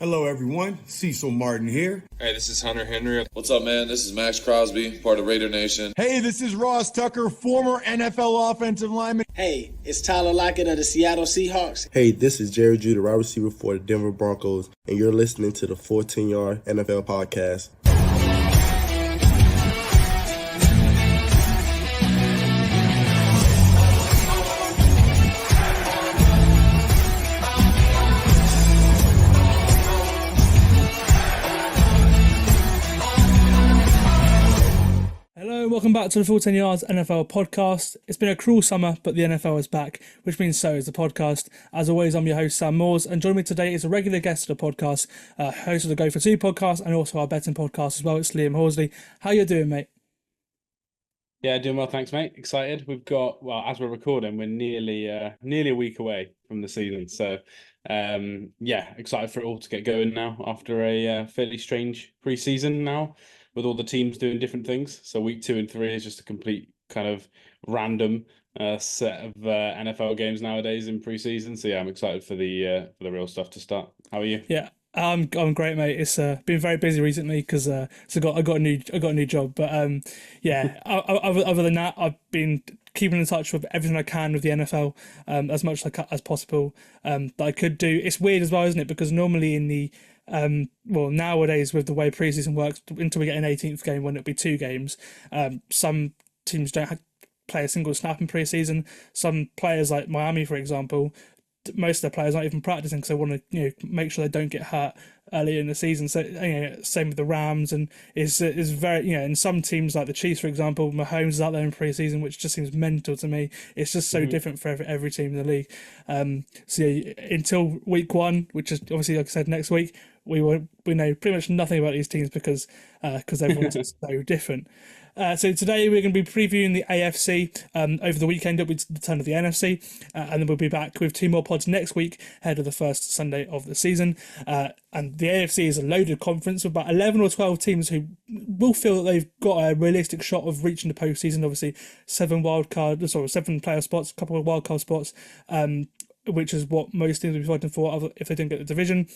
Hello, everyone. Cecil Martin here. Hey, this is Hunter Henry. What's up, man? This is Max Crosby, part of Raider Nation. Hey, this is Ross Tucker, former NFL offensive lineman. Hey, it's Tyler Lockett of the Seattle Seahawks. Hey, this is Jerry Judy, wide receiver for the Denver Broncos, and you're listening to the Full10Yard NFL podcast. Welcome back to the Full10Yards NFL podcast. It's been a cruel summer, but the NFL is back, which means so is the podcast. As always, I'm your host, Sam Moores, and joining me today is a regular guest of the podcast, host of the Go For Two podcast, and also our betting podcast as well. It's Liam Horsley. How you doing, mate? Yeah, doing well, thanks, mate. Excited. We've got, well, as we're recording, we're nearly a week away from the season. So, excited for it all to get going now after a fairly strange pre-season now, with all the teams doing different things. So week 2 and 3 is just a complete kind of random set of NFL games nowadays in pre-season. So yeah, I'm excited for the real stuff to start. How are you? Yeah, I'm great, mate. It's been very busy recently because I got a new job. But other than that, I've been keeping in touch with everything I can with the NFL as much as possible that I could do. It's weird as well, isn't it? Because normally in the nowadays with the way preseason works, until we get an 18th game when it'll be 2 games, some teams don't play a single snap in preseason. Some players, like Miami, for example, most of their players aren't even practicing because they want to make sure they don't get hurt early in the season. So same with the Rams, and is very in some teams like the Chiefs, for example, Mahomes is out there in preseason, which just seems mental to me. It's just so different for every team in the league. Until week 1, which is obviously, like I said, next week, we know pretty much nothing about these teams because everyone's so different. So today we're going to be previewing the AFC. Over the weekend it'll be the turn of the NFC, and then we'll be back with 2 more pods next week ahead of the first Sunday of the season. And the AFC is a loaded conference with about 11 or 12 teams who will feel that they've got a realistic shot of reaching the postseason. Obviously, 7 playoff spots, a couple of wildcard spots, which is what most teams will be fighting for if they don't get the division.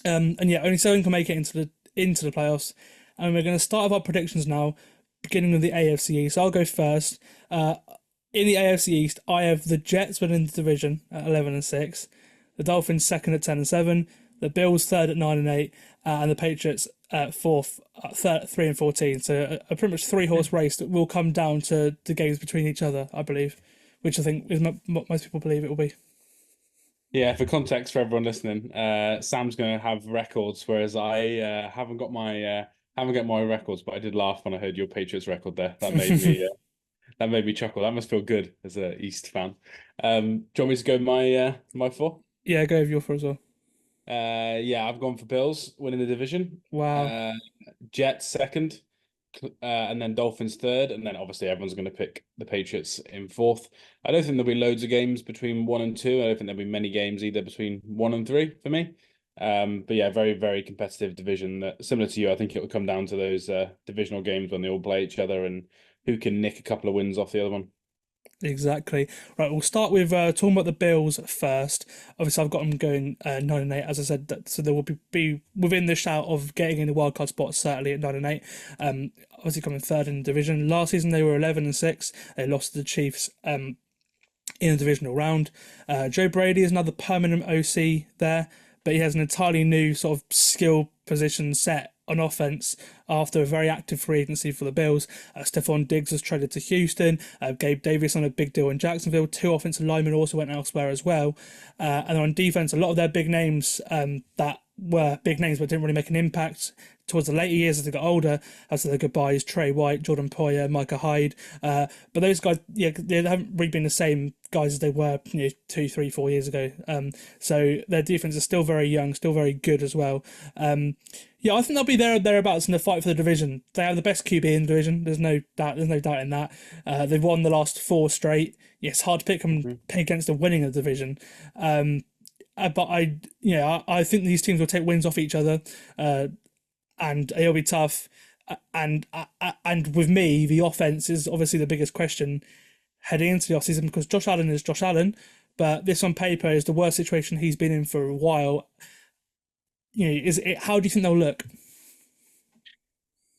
Only 7 can make it into the playoffs. And we're going to start with our predictions now, beginning with the AFC East. I'll go first. In the AFC East, I have the Jets winning the division at 11-6, the Dolphins second at 10-7, the Bills third at 9-8, and the Patriots at fourth, 3-14. So a pretty much 3-horse race that will come down to the games between each other, I believe, which I think is what most people believe it will be. Yeah, for context for everyone listening, Sam's going to have records, whereas I haven't got my records, but I did laugh when I heard your Patriots record there. That made me chuckle. That must feel good as a East fan. Do you want me to go my 4? Yeah, go with your 4 as well. I've gone for Bills winning the division. Wow. Jets second, and then Dolphins third, and then obviously everyone's going to pick the Patriots in 4th. I don't think there'll be loads of games between 1 and 2. I don't think there'll be many games either between 1 and 3 for me. But yeah, very, very competitive division. Similar to you, I think it will come down to those divisional games when they all play each other and who can nick a couple of wins off the other one. Exactly. Right, we'll start with talking about the Bills first. Obviously, I've got them going 9-8, as I said, so they will be within the shout of getting in the wildcard spot, certainly at 9-8. Obviously, coming third in the division. Last season, they were 11-6. They lost to the Chiefs in the divisional round. Joe Brady is another permanent OC there, but he has an entirely new sort of skill position set on offense after a very active free agency for the Bills. Stephon Diggs was traded to Houston. Gabe Davis on a big deal in Jacksonville. 2 offensive linemen also went elsewhere as well. And on defense, a lot of their big names that were big names but didn't really make an impact towards the later years as they got older, as their goodbyes, Trey White, Jordan Poyer, Micah Hyde. But those guys, they haven't really been the same guys as they were 2, 3, 4 years ago. So their defense is still very young, still very good as well. I think they'll be thereabouts in the fight for the division. They have the best QB in the division. There's no doubt in that. They've won the last 4 straight. It's hard to pick them against the winning of the division. But I think these teams will take wins off each other. And it'll be tough. And with me, the offense is obviously the biggest question heading into the offseason because Josh Allen is Josh Allen, but this on paper is the worst situation he's been in for a while. is it? How do you think they'll look?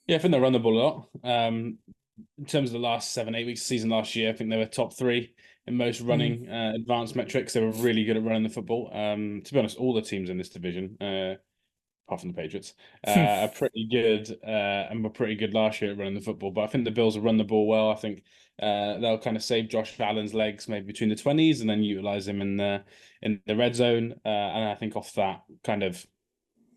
Yeah, I think they'll run the ball a lot. In terms of the last 7-8 weeks of the season last year, I think they were top 3 in most running advanced metrics. They were really good at running the football. To be honest, all the teams in this division, apart from the Patriots, are pretty good and were pretty good last year at running the football. But I think the Bills will run the ball well. I think they'll kind of save Josh Allen's legs maybe between the 20s and then utilize him in the red zone. And I think off that kind of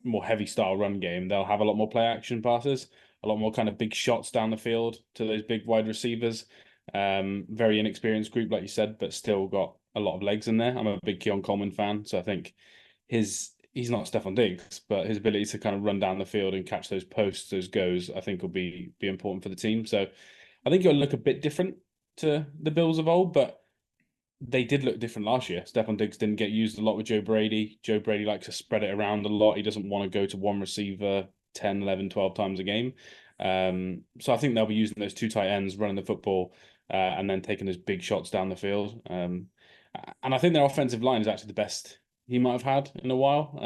more heavy style run game, they'll have a lot more play action passes, a lot more kind of big shots down the field to those big wide receivers. Very inexperienced group, like you said, but still got a lot of legs in there. I'm a big Keon Coleman fan, so I think he's not Stephon Diggs, but his ability to kind of run down the field and catch those posts, those goes, I think will be important for the team. So I think it'll look a bit different to the Bills of old, but they did look different last year. Stephon Diggs didn't get used a lot with Joe Brady. Joe Brady likes to spread it around a lot. He doesn't want to go to one receiver 10, 11, 12 times a game. So I think they'll be using those 2 tight ends, running the football, and then taking those big shots down the field. And I think their offensive line is actually the best he might have had in a while.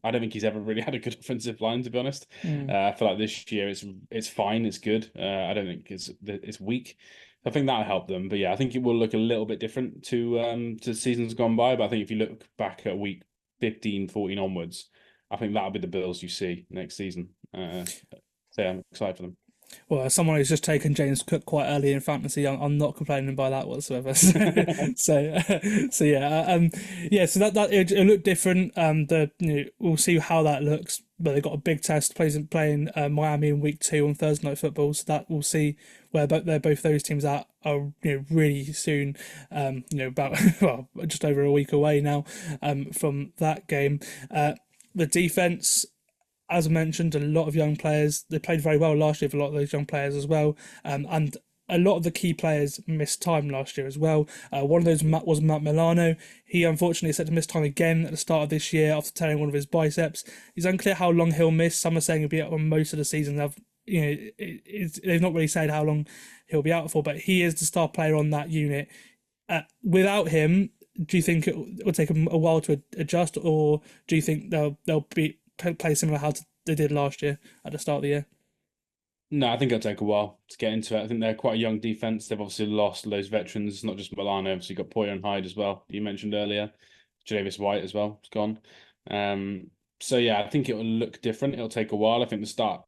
I don't think he's ever really had a good offensive line, to be honest. I feel like this year it's fine, it's good. I don't think it's weak. I think that'll help them. But yeah, I think it will look a little bit different to seasons gone by. But I think if you look back at week 15, 14 onwards, I think that'll be the Bills you see next season. So yeah, I'm excited for them. Well, as someone who's just taken James Cook quite early in fantasy, I'm not complaining by that whatsoever. So yeah. So that it'll look different. We'll see how that looks. But they've got a big test playing Miami in week 2 on Thursday Night Football. So that we'll see where both those teams are really soon. About just over a week away now from that game. The defense, as I mentioned, a lot of young players. They played very well last year for a lot of those young players as well. And a lot of the key players missed time last year as well. One of those was Matt Milano. He unfortunately is set to miss time again at the start of this year after tearing one of his biceps. It's unclear how long he'll miss. Some are saying he'll be out on most of the season. They've not really said how long he'll be out for, but he is the star player on that unit. Without him, do you think it will take them a while to adjust, or do you think they'll play similar how they did last year at the start of the year? No, I think it'll take a while to get into it. I think they're quite a young defense. They've obviously lost those veterans, not just Milano. Obviously, got Poyer and Hyde as well. You mentioned earlier, Jadavius White as well. It's gone. So yeah, I think it will look different. It'll take a while. I think to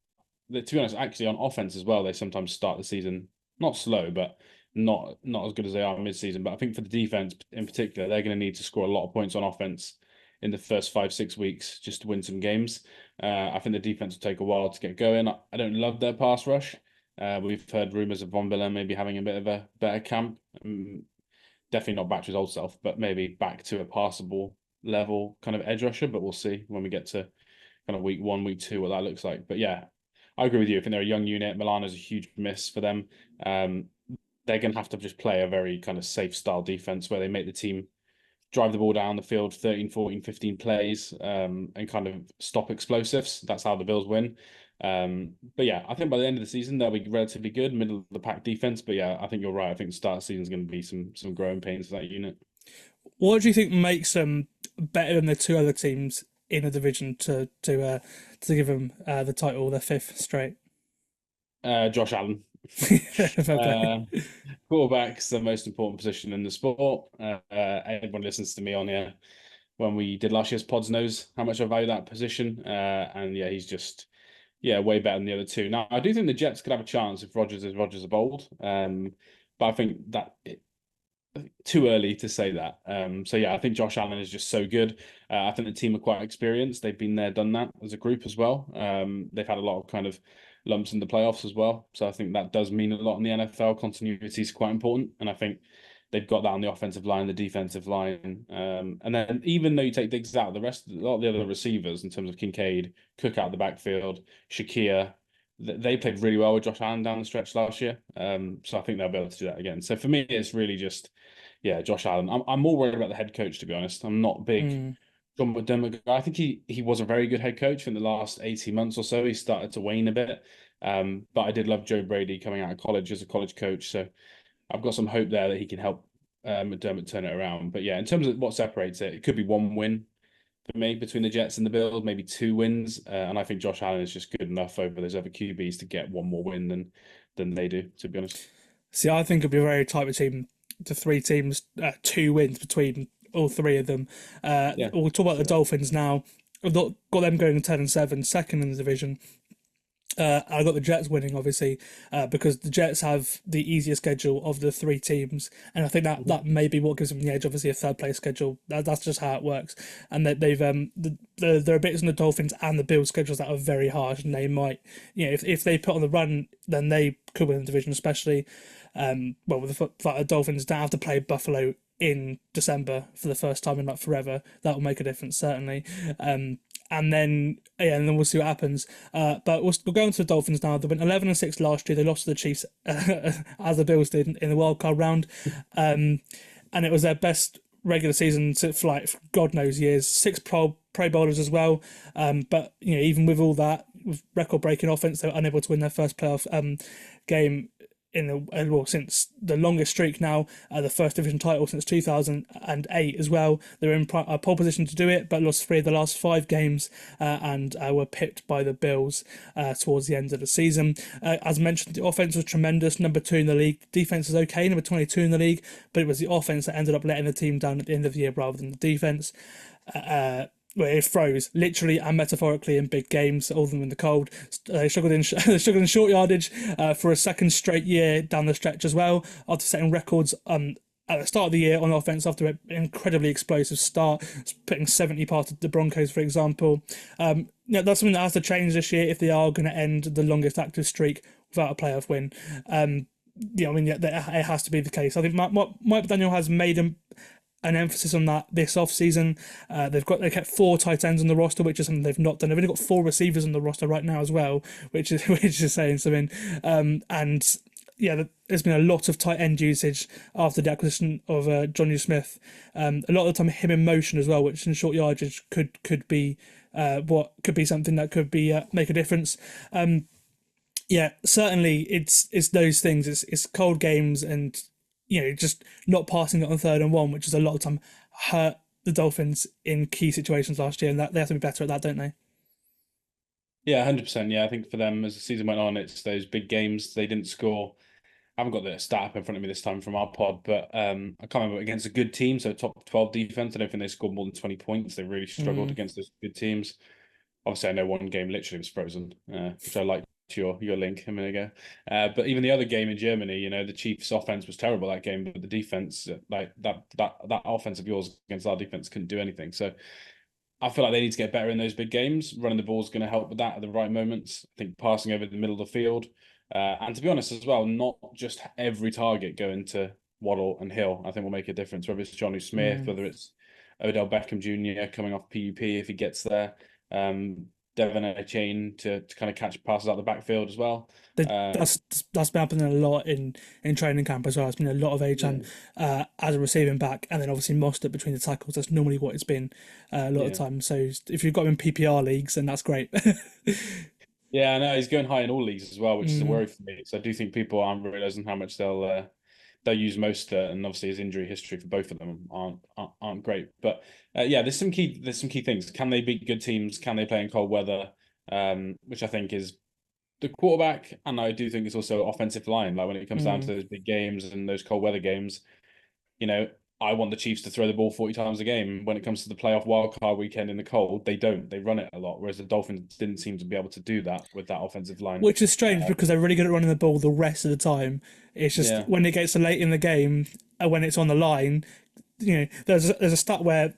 be honest, actually on offense as well, they sometimes start the season not slow, but not as good as they are mid-season. But I think for the defense in particular, they're going to need to score a lot of points on offense in the first 5-6 weeks just to win some games. I think the defense will take a while to get going. I don't love their pass rush. We've heard rumours of Von Miller maybe having a bit of a better camp. Definitely not back to his old self, but maybe back to a passable level kind of edge rusher. But we'll see when we get to kind of week 1, week 2, what that looks like. But yeah, I agree with you. I think they're a young unit. Milano's a huge miss for them. They're going to have to just play a very kind of safe style defense where they make the team drive the ball down the field 13, 14, 15 plays and kind of stop explosives. That's how the Bills win. But yeah, I think by the end of the season, they'll be relatively good, middle of the pack defense. But yeah, I think you're right. I think the start of the season is going to be some growing pains for that unit. What do you think makes them better than the 2 other teams in the division to give them the title, their 5th straight? Josh Allen. Quarterback's the most important position in the sport. Everyone listens to me on here when we did last year's pods knows how much I value that position. And yeah, he's just way better than the other 2. Now I do think the Jets could have a chance if Rodgers is Rodgers of old. But I think that too early to say that. So yeah, I think Josh Allen is just so good. I think the team are quite experienced. They've been there, done that as a group as well. They've had a lot of kind of lumps in the playoffs as well. So I think that does mean a lot in the NFL. Continuity is quite important. And I think they've got that on the offensive line, the defensive line. And then even though you take Diggs out, a lot of the other receivers in terms of Kincaid, Cook out of the backfield, Shakir, they played really well with Josh Allen down the stretch last year. So I think they'll be able to do that again. So for me, it's really just, Josh Allen. I'm more worried about the head coach, to be honest. I'm not big John McDermott guy. I think he was a very good head coach in the last 18 months or so. He started to wane a bit. But I did love Joe Brady coming out of college as a college coach. So I've got some hope there that he can help McDermott turn it around. But yeah, in terms of what separates it, it could be one win for me between the Jets and the Bills, maybe 2 wins. And I think Josh Allen is just good enough over those other QBs to get one more win than they do, to be honest. See, I think it'll be very tight between the 3 teams, 2 wins between all 3 of them. We'll talk about the Dolphins now. I've got them going 10-7, second in the division. I got the Jets winning, obviously, because the Jets have the easier schedule of the 3 teams, and I think that may be what gives them the edge. Obviously, a third place schedule. That's just how it works. And that there are bits in the Dolphins and the Bills schedules that are very harsh, and they might, if they put on the run, then they could win the division, especially. With the Dolphins don't have to play Buffalo in December for the first time in like forever. That will make a difference, certainly. And then we'll see what happens. But we'll go on to the Dolphins now. They went 11-6 last year. They lost to the Chiefs, as the Bills did in the wildcard round. And it was their best regular season for like God knows years. 6 Pro Bowlers as well. But even with all that, with record-breaking offense, they were unable to win their first playoff game since the longest streak now, the first division title since 2008 as well. They were in a pole position to do it, but lost 3 of the last 5 games and were pipped by the Bills towards the end of the season. As mentioned, the offense was tremendous, number 2 in the league. Defense is okay, number 22 in the league, but it was the offense that ended up letting the team down at the end of the year rather than the defense. Where it froze literally and metaphorically in big games, all of them in the cold. They struggled in short yardage for a second straight year down the stretch as well, after setting records at the start of the year on offense after an incredibly explosive start, putting 70 past the Broncos, for example. That's something that has to change this year if they are going to end the longest active streak without a playoff win. It has to be the case. I think Mike McDaniel has made an emphasis on that this offseason. They kept 4 tight ends on the roster, which is something they've not done. They've only got 4 receivers on the roster right now as well, which is saying something. There's been a lot of tight end usage after the acquisition of Jonnu Smith. A lot of the time, him in motion as well, which in short yardage could be something that could be make a difference. Certainly it's those things. It's cold games and just not passing it on 3rd and 1, which is a lot of time hurt the Dolphins in key situations last year, and that they have to be better at that, don't they? Yeah, 100%. Yeah, I think for them, as the season went on, it's those big games. They didn't score. I haven't got the stat up in front of me this time from our pod, but I can't remember, against a good team, so top 12 defense. I don't think they scored more than 20 points. They really struggled against those good teams. Obviously, I know one game literally was frozen, which I liked your link a minute ago. But even the other game in Germany, the Chiefs' offense was terrible that game, but the defense, like that offense of yours against our defense, couldn't do anything. So I feel like they need to get better in those big games. Running the ball is going to help with that at the right moments. I think passing over the middle of the field, and to be honest as well, not just every target going to Waddle and Hill, I think will make a difference. Whether it's Jonnu Smith, whether it's Odell Beckham Jr. coming off PUP if he gets there. Devon a chain to kind of catch passes out the backfield as well. That's been happening a lot in training camp as well. It's been a lot of Achan as a receiving back, and then obviously Mostert between the tackles. That's normally what it's been a lot of times. So if you've got him in PPR leagues, then that's great. Yeah, I know he's going high in all leagues as well, which is a worry for me. So I do think people aren't realizing how much they'll use Mostert, and obviously his injury history for both of them aren't great. But there's some key things. Can they beat good teams? Can they play in cold weather? Which I think is the quarterback, and I do think it's also offensive line. Like when it comes down to those big games and those cold weather games, I want the Chiefs to throw the ball 40 times a game. When it comes to the playoff wildcard weekend in the cold, they don't. They run it a lot, whereas the Dolphins didn't seem to be able to do that with that offensive line. Which is strange because they're really good at running the ball the rest of the time. It's just when it gets late in the game, when it's on the line, there's a stat where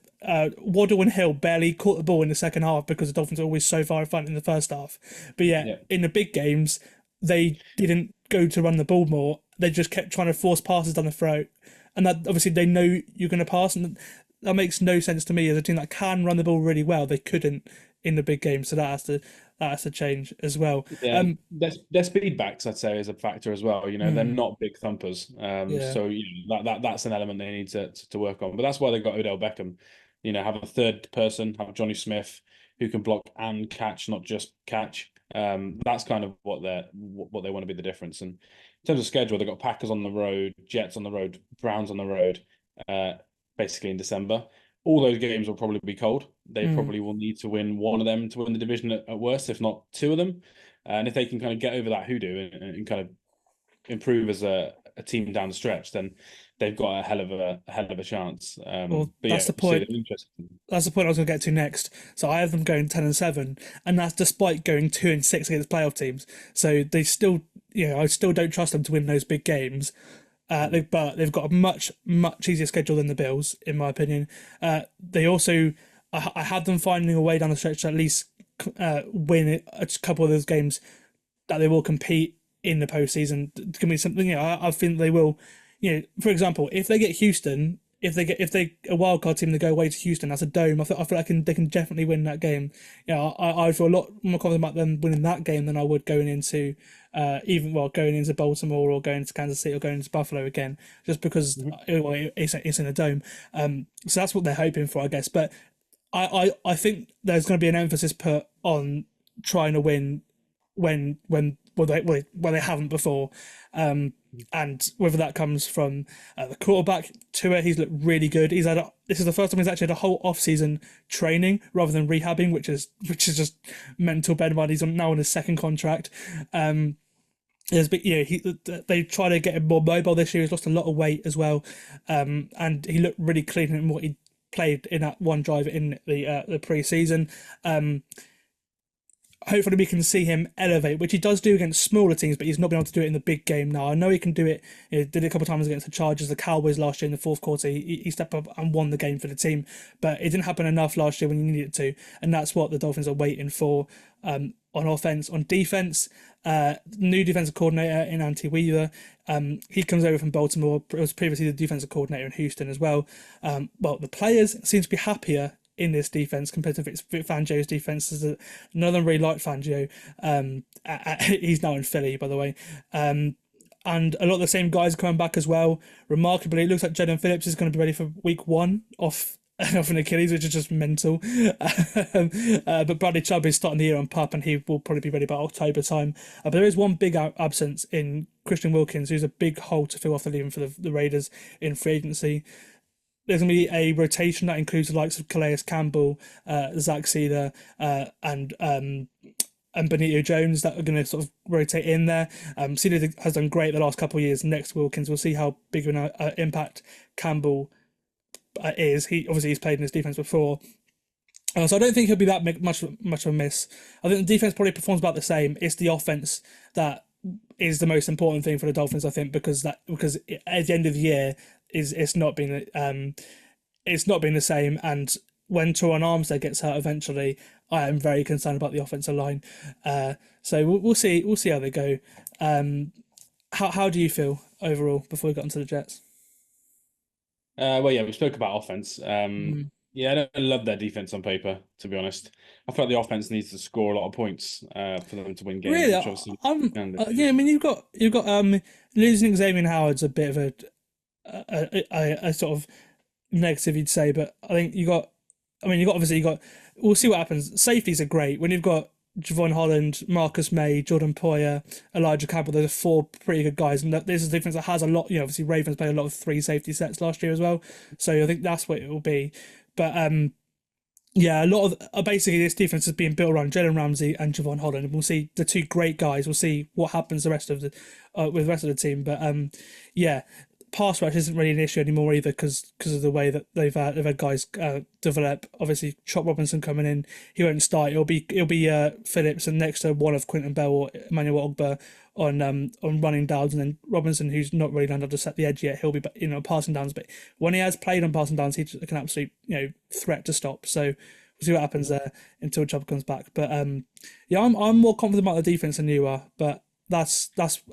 Waddle and Hill barely caught the ball in the second half because the Dolphins are always so far in front in the first half. But in the big games, they didn't go to run the ball more. They just kept trying to force passes down the throat. And that obviously they know you're going to pass, and that makes no sense to me as a team that can run the ball really well. They couldn't in the big game, so that has to change as well. Yeah, their speed backs, I'd say, is a factor as well. They're not big thumpers, so that's an element they need to work on. But that's why they got Odell Beckham. Have a third person, have Jonnu Smith who can block and catch, not just catch. That's kind of what they want to be the difference. And in terms of schedule, they've got Packers on the road, Jets on the road, Browns on the road, basically in December. All those games will probably be cold. they probably will need to win one of them to win the division at worst, if not two of them. And if they can kind of get over that hoodoo and kind of improve as a team down the stretch, then they've got a hell of a chance. Well, but that's yeah, the point. Interesting. That's the point I was going to get to next. So I have them going 10-7, and that's despite going 2-6 against playoff teams. So they still, I still don't trust them to win those big games. But they've got a much easier schedule than the Bills, in my opinion. They also, I had them finding a way down the stretch to at least win a couple of those games that they will compete in the postseason. It's gonna be something. I think they will. For example, if they get Houston, if they a wildcard team, they go away to Houston. That's a dome. I feel like they can definitely win that game. I feel a lot more confident about them winning that game than I would going into going into Baltimore or going to Kansas City or going to Buffalo again, just because it's in a dome. So that's what they're hoping for, I guess. But I think there's going to be an emphasis put on trying to win when they haven't before, and whether that comes from the quarterback Tua, he's looked really good. This is the first time he's actually had a whole off-season training rather than rehabbing, which is just mental. Bear in mind he's now on his second contract. There's been, they try to get him more mobile this year. He's lost a lot of weight as well, and he looked really clean in what he played in that one drive in the pre-season. Hopefully we can see him elevate, which he does do against smaller teams, but he's not been able to do it in the big game now. I know he can do it. He did it a couple of times against the Chargers, the Cowboys last year in the fourth quarter. He stepped up and won the game for the team, but it didn't happen enough last year when you needed it to, and that's what the Dolphins are waiting for on offense. On defense, new defensive coordinator in Andy Weaver. He comes over from Baltimore. It was previously the defensive coordinator in Houston as well. Well, the players seem to be happier in this defense compared to Fangio's defense. None of them really like Fangio. He's now in Philly, by the way. And a lot of the same guys are coming back as well. Remarkably, it looks like Jaden Phillips is going to be ready for week 1 off an Achilles, which is just mental. But Bradley Chubb is starting the year on PUP, and he will probably be ready by October time. But there is one big absence in Christian Wilkins, who's a big hole to fill off the leaving for the Raiders in free agency. There's going to be a rotation that includes the likes of Calais Campbell, Zach Cedar, and Benito Jones that are going to sort of rotate in there. Cedar has done great the last couple of years. Next, Wilkins, we'll see how big of an impact Campbell is. He's played in his defense before. So I don't think he'll be that much of a miss. I think the defense probably performs about the same. It's the offense that is the most important thing for the Dolphins, I think, because at the end of the year it's not been the same. And when Teron Armstead gets hurt eventually, I am very concerned about the offensive line. So we'll see how they go. How do you feel overall before we got into the Jets? Well, yeah, we spoke about offense. Yeah, I don't love their defense on paper, to be honest. I feel like the offense needs to score a lot of points for them to win games. Really, I mean, you've got losing Xavier Howard's a bit of a sort of negative, you'd say, but I think you got. We'll see what happens. Safeties are great when you've got Javon Holland, Marcus May, Jordan Poyer, Elijah Campbell. Those are 4 pretty good guys, and this is a defense that has a lot. Obviously Ravens played a lot of 3 safety sets last year as well, so I think that's what it will be. But yeah, a lot of basically this defense is being built around Jalen Ramsey and Javon Holland, and we'll see the 2 great guys. We'll see what happens with the rest of the team. But yeah, pass rush isn't really an issue anymore either because of the way that they've had guys develop. Obviously, Chop Robinson coming in, he won't start. It'll be Phillips and next to one of Quinton Bell or Emmanuel Ogba on running downs, and then Robinson, who's not really learned how to set the edge yet, he'll be passing downs. But when he has played on passing downs, he's an absolute threat to stop. So we'll see what happens there until Chubb comes back. But yeah, I'm more confident about the defense than you are, but. That's just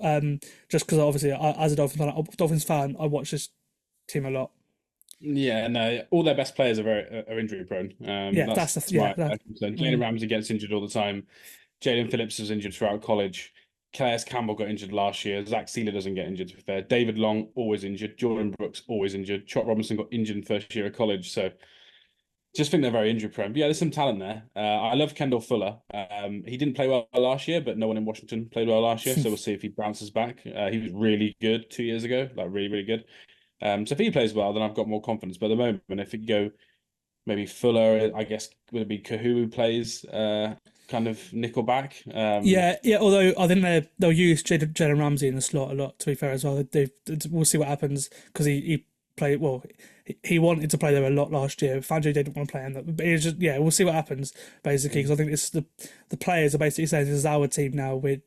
because obviously as a Dolphins fan, I watch this team a lot. Yeah, no, all their best players are injury prone. Jalen Ramsey gets injured all the time. Jaden Phillips was injured throughout college. Calais Campbell got injured last year. Zach Sealer doesn't get injured, to be fair. David Long always injured. Jordan Brooks always injured. Chop Robinson got injured in first year of college. So just think they're very injury prone. But yeah, there's some talent there. I love Kendall Fuller. He didn't play well last year, but no one in Washington played well last year. So we'll see if he bounces back. He was really good 2 years ago, like really, really good. So if he plays well, then I've got more confidence. But at the moment, if it go maybe Fuller, I guess, would it be Kahu who plays kind of nickelback? Yeah. Although I think they'll use Jalen Ramsey in the slot a lot. To be fair, as well, we'll see what happens because he played well. He wanted to play there a lot last year. Fangio didn't want to play him, but it's just we'll see what happens basically because I think it's the players are basically saying this is our team now. We'll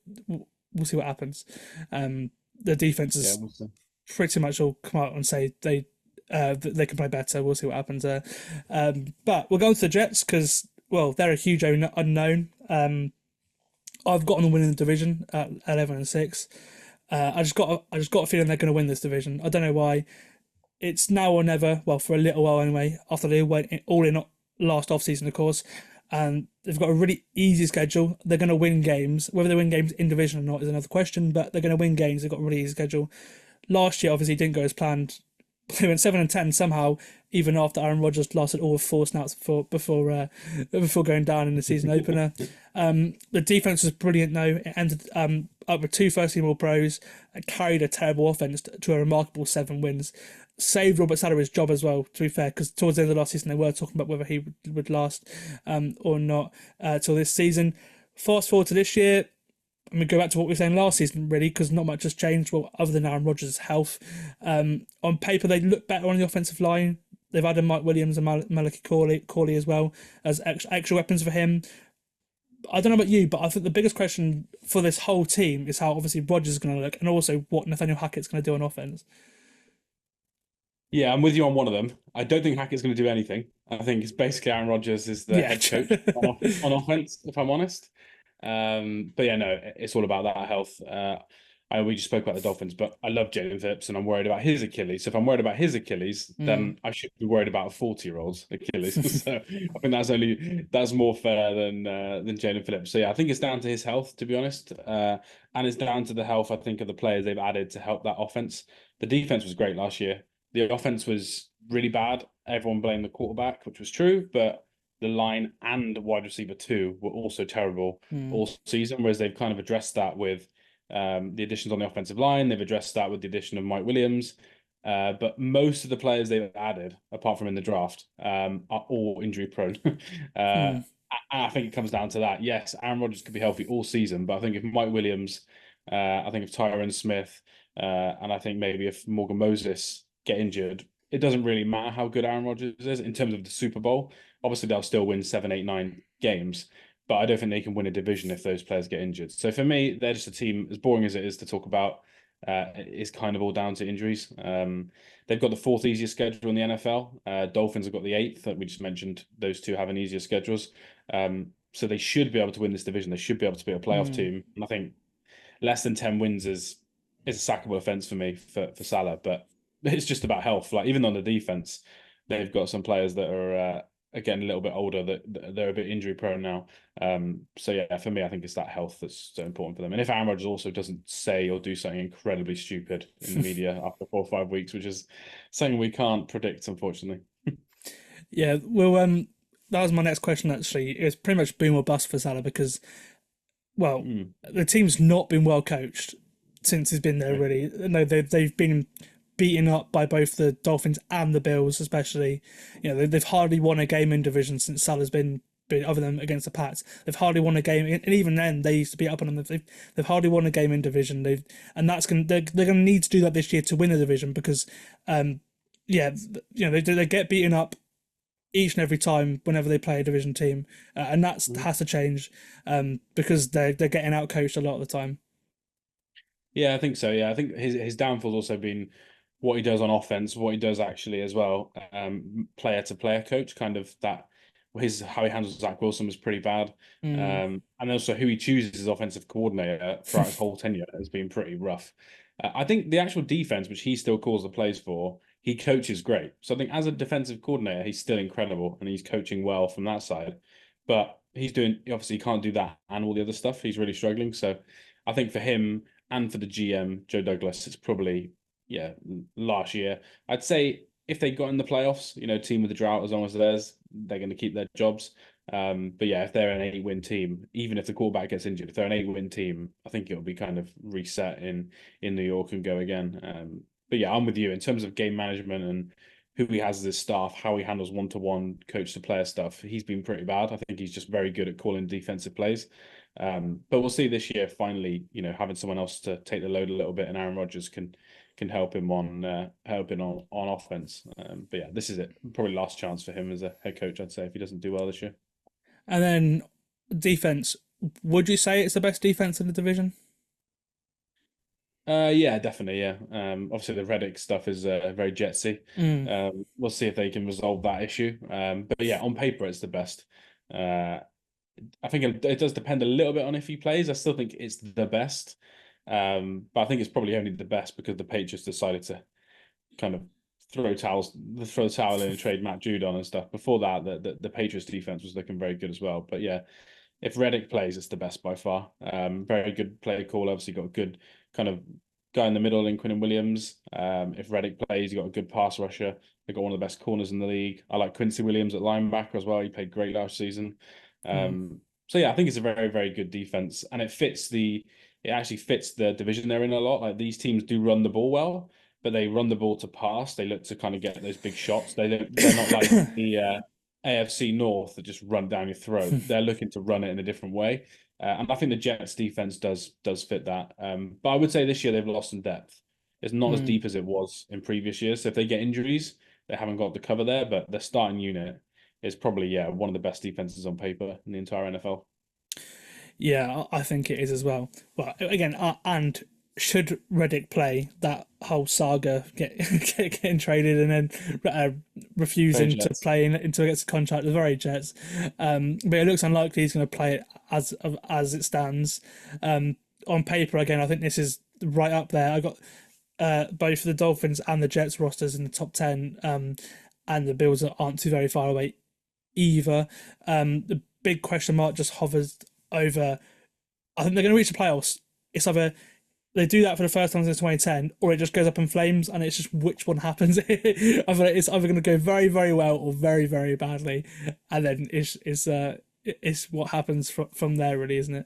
see what happens. The defense is pretty much all come out and say they can play better. We'll see what happens there. But we'll go to the Jets because they're a huge unknown. I've got them winning the division at 11-6. I just got a feeling they're going to win this division. I don't know why. It's now or never. Well, for a little while anyway. After they went all in last off season, of course, and they've got a really easy schedule. They're going to win games. Whether they win games in division or not is another question. But they're going to win games. They've got a really easy schedule. Last year, obviously, didn't go as planned. They went 7-10 somehow, even after Aaron Rodgers lasted all of 4 snaps before going down in the season opener. The defense was brilliant though. It ended up with 2 first-team All-Pros and carried a terrible offense to a remarkable 7 wins. Saved Robert Salary's job as well, to be fair, because towards the end of the last season they were talking about whether he would last or not till this season. Fast forward to this year, I'm going to go back to what we were saying last season, really, because not much has changed, other than Aaron Rodgers' health. On paper, they look better on the offensive line. They've added Mike Williams and Malachi Corley as well as extra weapons for him. I don't know about you, but I think the biggest question for this whole team is how obviously Rodgers is going to look and also what Nathaniel Hackett's going to do on offense. Yeah, I'm with you on one of them. I don't think Hackett's going to do anything. I think it's basically Aaron Rodgers is the head coach on offense, if I'm honest. But yeah, no, it's all about that health. We just spoke about the Dolphins, but I love Jalen Phillips and I'm worried about his Achilles. So if I'm worried about his Achilles, then I should be worried about a 40-year-old's Achilles. So I think that's more fair than Jalen Phillips. So yeah, I think it's down to his health, to be honest. And it's down to the health, I think, of the players they've added to help that offense. The defense was great last year. The offense was really bad. Everyone blamed the quarterback, which was true, but the line and wide receiver 2 were also terrible all season, whereas they've kind of addressed that with the additions on the offensive line. They've addressed that with the addition of Mike Williams. But most of the players they've added, apart from in the draft, are all injury prone. I think it comes down to that. Yes, Aaron Rodgers could be healthy all season, but I think if Mike Williams, I think if Tyron Smith, and I think maybe if Morgan Moses get injured, it doesn't really matter how good Aaron Rodgers is in terms of the Super Bowl. Obviously, they'll still win 7, 8, 9 games, but I don't think they can win a division if those players get injured. So for me, they're just a team, as boring as it is to talk about, it's kind of all down to injuries. They've got the 4th easiest schedule in the NFL. Dolphins have got the 8th, that we just mentioned. Those two having easier schedules. So they should be able to win this division. They should be able to be a playoff team. And I think less than 10 wins is a sackable offense for me for Salah, but it's just about health. Like even on the defense, they've got some players that are getting a little bit older, that they're a bit injury prone now. So yeah, for me, I think it's that health that's so important for them. And if Aaron Rodgers also doesn't say or do something incredibly stupid in the media after 4 or 5 weeks, which is something we can't predict, unfortunately. Yeah, well, that was my next question. Actually, it's pretty much boom or bust for Salah because, the team's not been well coached since he's been there. Really, no, they've been beaten up by both the Dolphins and the Bills, especially. You know, they've hardly won a game in division since Salah's been other than against the Pats. They've hardly won a game, and even then they used to beat up on them. They've hardly won a game in division. They're going to need to do that this year to win the division because, they get beaten up each and every time whenever they play a division team, and that has to change because they're getting out coached a lot of the time. Yeah, I think so. Yeah, I think his downfall's also been what he does on offense, what he does actually as well, player to player coach, kind of that. How he handles Zach Wilson was pretty bad, and also who he chooses as offensive coordinator throughout his whole tenure has been pretty rough. I think the actual defense, which he still calls the plays for, he coaches great. So I think as a defensive coordinator, he's still incredible and he's coaching well from that side. But obviously he can't do that and all the other stuff. He's really struggling. So I think for him and for the GM, Joe Douglas, it's probably, last year. I'd say if they got in the playoffs, team with the drought as long as theirs, they're going to keep their jobs. But yeah, if they're an 8-win team, even if the quarterback gets injured, if they're an 8-win team, I think it'll be kind of reset in New York and go again. But yeah, I'm with you in terms of game management and who he has as his staff, how he handles one-to-one coach-to-player stuff, he's been pretty bad. I think he's just very good at calling defensive plays. But we'll see this year, finally, having someone else to take the load a little bit, and Aaron Rodgers can help him on offense. But yeah, this is it. Probably last chance for him as a head coach, I'd say, if he doesn't do well this year. And then defense, would you say it's the best defense in the division? Yeah, definitely. Yeah. Obviously the Reddick stuff is very Jetsy. We'll see if they can resolve that issue. But yeah, on paper it's the best. I think it does depend a little bit on if he plays. I still think it's the best. But I think it's probably only the best because the Patriots decided to kind of throw the towel in and trade Matt Judon and stuff. Before that, the Patriots defense was looking very good as well. But yeah, if Reddick plays, it's the best by far. Very good play call. Obviously got a good kind of guy in the middle in Quinnen Williams. If Reddick plays, you got a good pass rusher. They've got one of the best corners in the league. I like Quincy Williams at linebacker as well. He played great last season. So yeah, I think it's a very, very good defense, and it actually fits the division they're in a lot. Like, these teams do run the ball well, but they run the ball to pass. They look to kind of get those big shots. They're not like the AFC North that just run down your throat. They're looking to run it in a different way. And I think the Jets defense does fit that. But I would say this year they've lost in depth. It's not as deep as it was in previous years. So if they get injuries, they haven't got the cover there, but their starting unit is probably, one of the best defenses on paper in the entire NFL. Yeah, I think it is as well. But again, and should Reddick play, that whole saga getting traded and then refusing to play until he gets a contract is very Jets. But it looks unlikely he's going to play it as it stands. On paper, again, I think this is right up there. I got both the Dolphins and the Jets rosters in the top 10, and the Bills aren't too very far away either. The big question mark just hovers over. I think they're going to reach the playoffs. It's either they do that for the first time since 2010, or it just goes up in flames, and it's just which one happens. It's either going to go very, very well or very, very badly, and then it's what happens from there, really, isn't it?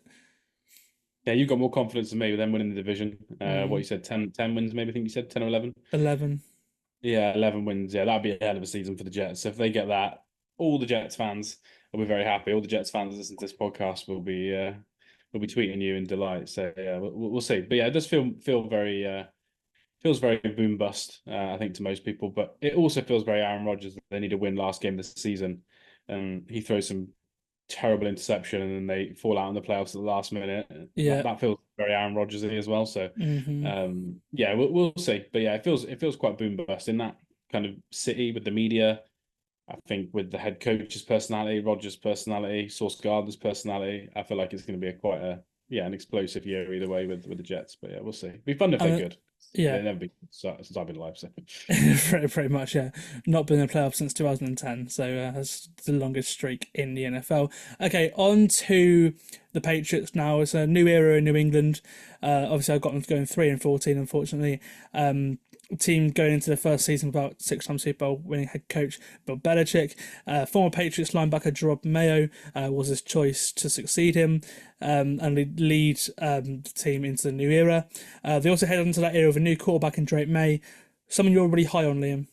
Yeah, you've got more confidence than me with them winning the division. What you said, 10 wins, maybe. I think you said 10 or 11. 11. Yeah, 11 wins. Yeah, that'd be a hell of a season for the Jets. So if they get that, all the Jets fans will be very happy. All the Jets fans that listen to this podcast will be tweeting you in delight. So yeah, we'll see. But yeah, it does feel very feels very boom bust. I think to most people, but it also feels very Aaron Rodgers. They need to win last game of the season, and he throws some terrible interception, and then they fall out in the playoffs at the last minute. Yeah, that feels very Aaron Rodgers-y as well. So yeah, we'll see. But yeah, it feels quite boom bust in that kind of city with the media. I think with the head coach's personality, Rodgers' personality, Sauce Gardner's personality, I feel like it's going to be quite an explosive year either way with the Jets. But yeah, we'll see. It'd be fun if they're good. Yeah, they've never been since I've been alive. So pretty much, yeah. Not been in the playoffs since 2010, so that's the longest streak in the NFL. Okay, on to the Patriots now. It's a new era in New England. Obviously, I've got them going 3-14, unfortunately. Team going into the first season without 6-time Super Bowl winning head coach Bill Belichick. Former Patriots linebacker Jerome Mayo was his choice to succeed him and lead the team into the new era. They also head into that era with a new quarterback in Drake May, someone you're really high on, Liam.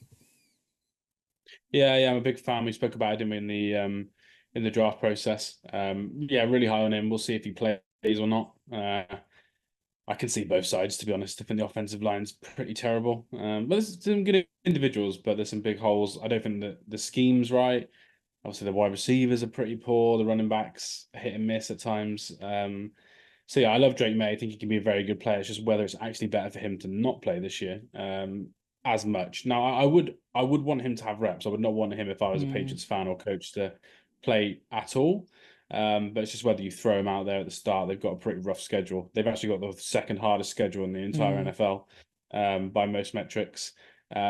Yeah, I'm a big fan. We spoke about him in the draft process. Really high on him. We'll see if he plays or not. I can see both sides, to be honest. I think the offensive line's pretty terrible. But there's some good individuals, but there's some big holes. I don't think that the scheme's right. Obviously, the wide receivers are pretty poor. The running backs are hit and miss at times. So yeah, I love Drake May. I think he can be a very good player. It's just whether it's actually better for him to not play this year as much. Now, I would want him to have reps. I would not want him, if I was a Patriots fan or coach, to play at all. But it's just whether you throw them out there at the start. They've got a pretty rough schedule. They've actually got the second hardest schedule in the entire NFL by most metrics.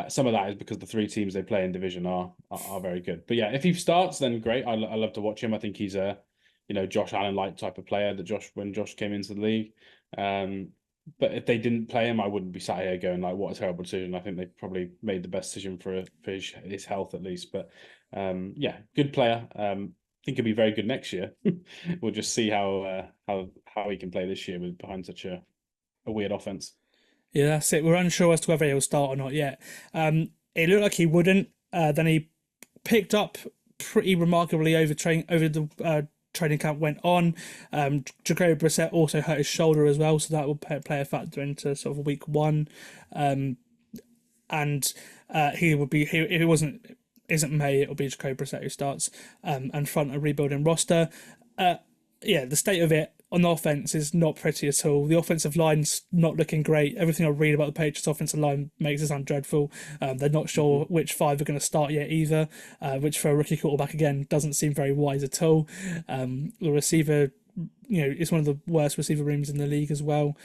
Some of that is because the three teams they play in division are very good. But yeah, if he starts, then great. I love to watch him. I think he's a Josh Allen-like type of player when Josh came into the league. But if they didn't play him, I wouldn't be sat here going like, what a terrible decision. I think they probably made the best decision for his health at least. But good player. I think he'll be very good next year. We'll just see how he can play this year behind such a weird offense. Yeah, that's it. We're unsure as to whether he'll start or not yet. It looked like he wouldn't Then he picked up pretty remarkably over the training camp went on. Jacoby Brissett also hurt his shoulder as well, so that will play a factor into sort of week one. And he would be if it isn't May, it'll be Jacoby Brissett who starts and front a rebuilding roster. The state of it on the offense is not pretty at all. The offensive line's not looking great. Everything I read about the Patriots offensive line makes it sound dreadful. They're not sure which five are going to start yet either, which for a rookie quarterback again doesn't seem very wise at all. The receiver, it's one of the worst receiver rooms in the league as well.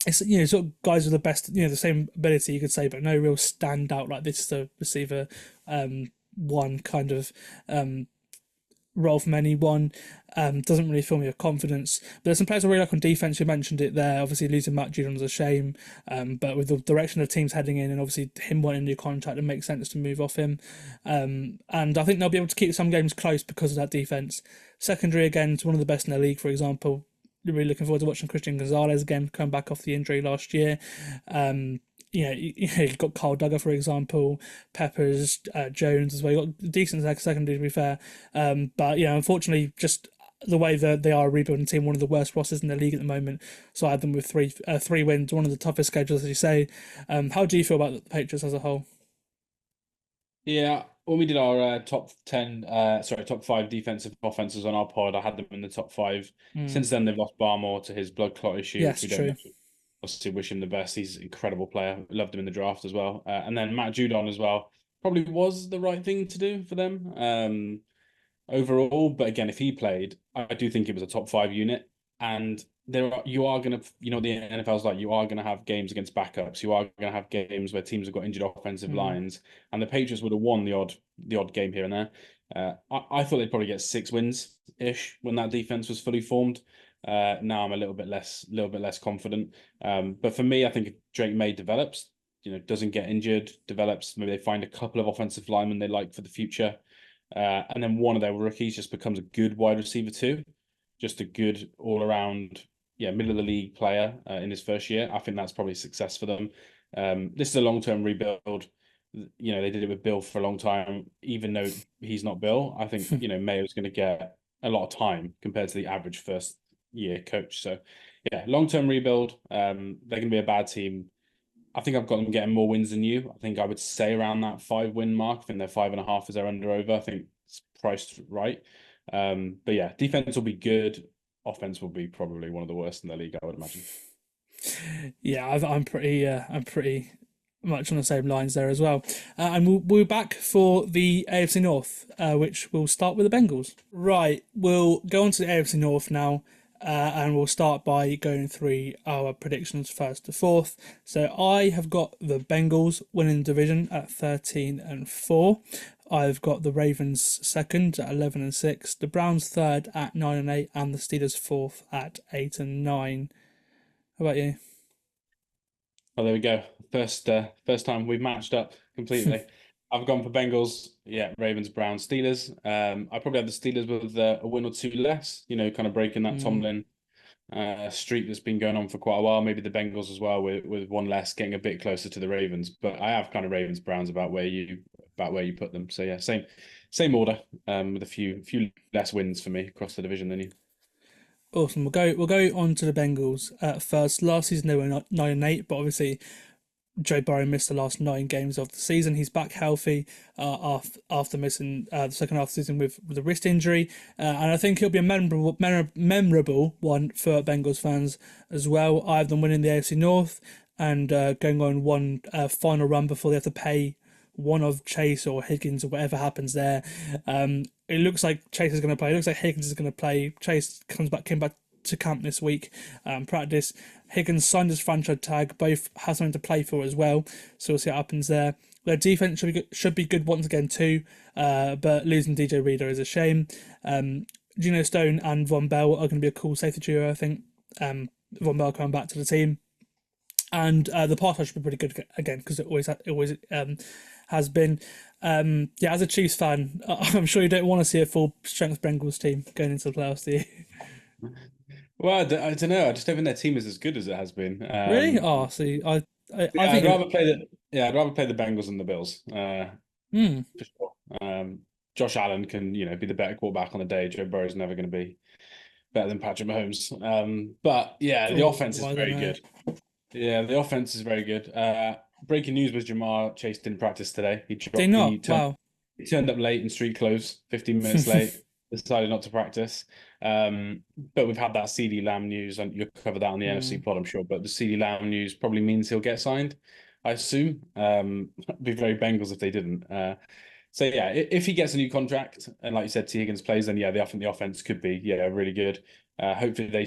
It's sort of guys with the best, the same ability you could say, but no real standout like this is the receiver one kind of role from anyone. Doesn't really fill me with confidence. But there's some players I really like on defense. You mentioned it there. Obviously losing Matt Judon was a shame, but with the direction of teams heading in, and obviously him wanting a new contract, it makes sense to move off him. And I think they'll be able to keep some games close because of that defense. Secondary again is one of the best in the league. For example, really looking forward to watching Christian Gonzalez again come back off the injury last year. You've got Kyle Duggar, for example, Peppers, Jones as well. You've got decent secondary, to be fair. But unfortunately, just the way that they are a rebuilding team, one of the worst rosters in the league at the moment. So I had them with three wins, one of the toughest schedules, as you say. How do you feel about the Patriots as a whole? Yeah, when we did our top 5 defensive offenses on our pod, I had them in the top 5. Since then, they've lost Barmore to his blood clot issue. Yes, true. Obviously, wish him the best. He's an incredible player. Loved him in the draft as well. And then Matt Judon as well. Probably was the right thing to do for them overall. But again, if he played, I do think it was a top 5 unit. And you are going to, the NFL's like, you are going to have games against backups. You are going to have games where teams have got injured offensive lines. And the Patriots would have won the odd game here and there. I thought they'd probably get 6 wins-ish when that defense was fully formed. Now I'm a little bit less confident. But for me, I think if Drake May develops, doesn't get injured, develops, maybe they find a couple of offensive linemen they like for the future. And then one of their rookies just becomes a good wide receiver too. Just a good all-around, middle of the league player in his first year. I think that's probably a success for them. This is a long-term rebuild. They did it with Bill for a long time, even though he's not Bill. I think, Mayo's going to get a lot of time compared to the average first-year coach. So, long-term rebuild. They're going to be a bad team. I think I've got them getting more wins than you. I think I would say around that 5-win mark. I think they're 5.5 as they're under/over. I think it's priced right. But defense will be good. Offense will be probably one of the worst in the league, I would imagine. Yeah, I'm pretty much on the same lines there as well. And we'll be back for the AFC North, which will start with the Bengals. Right, we'll go on to the AFC North now, and we'll start by going through our predictions first to fourth. So I have got the Bengals winning the division at 13-4. I've got the Ravens second at 11-6, the Browns third at 9-8, and the Steelers fourth at 8-9. How about you? Oh, there we go. First time we've matched up completely. I've gone for Bengals. Yeah, Ravens, Browns, Steelers. I probably have the Steelers with a win or two less. Kind of breaking that Tomlin streak that's been going on for quite a while. Maybe the Bengals as well with one less, getting a bit closer to the Ravens. But I have kind of Ravens, Browns about where you put them. So yeah, same order, with a few less wins for me across the division than you. Awesome. We'll go on to the Bengals first. Last season they were 9-8, but obviously Joe Burrow missed the last 9 games of the season. He's back healthy after missing the second half of the season with a wrist injury, and I think he'll be a memorable one for Bengals fans as well. I have them winning the AFC North and going on one final run before they have to pay one of Chase or Higgins or whatever happens there. It looks like Chase is going to play. It looks like Higgins is going to play. Chase came back to camp this week, practice. Higgins signed his franchise tag. Both have something to play for as well. So we'll see what happens there. Their defense should be good once again too. But losing DJ Reader is a shame. Geno Stone and Von Bell are going to be a cool safety duo, I think. Von Bell coming back to the team. And the pass rush should be pretty good again, because it always has been. As a Chiefs fan, I'm sure you don't want to see a full strength Bengals team going into the playoffs, do you? Well, I don't know. I just don't think their team is as good as it has been. Really? Oh, see, I think I'd rather play Yeah, I'd rather play the Bengals than the Bills. Hmm. For sure. Josh Allen can, be the better quarterback on the day. Joe Burrow is never going to be better than Patrick Mahomes. But yeah, the offense is I don't very know. good. Yeah, the offense is very good. Breaking news was Jamar Chase didn't practice today. They He not. turned Wow. he turned up late in street clothes, 15 minutes late. Decided not to practice. But we've had that CD Lamb news, and you'll cover that on the NFC pod, I'm sure. But the CD Lamb news probably means he'll get signed, I assume. It'd be very Bengals if they didn't. So yeah, if he gets a new contract, and like you said, T Higgins plays, then yeah, I think the offense could be really good. Hopefully they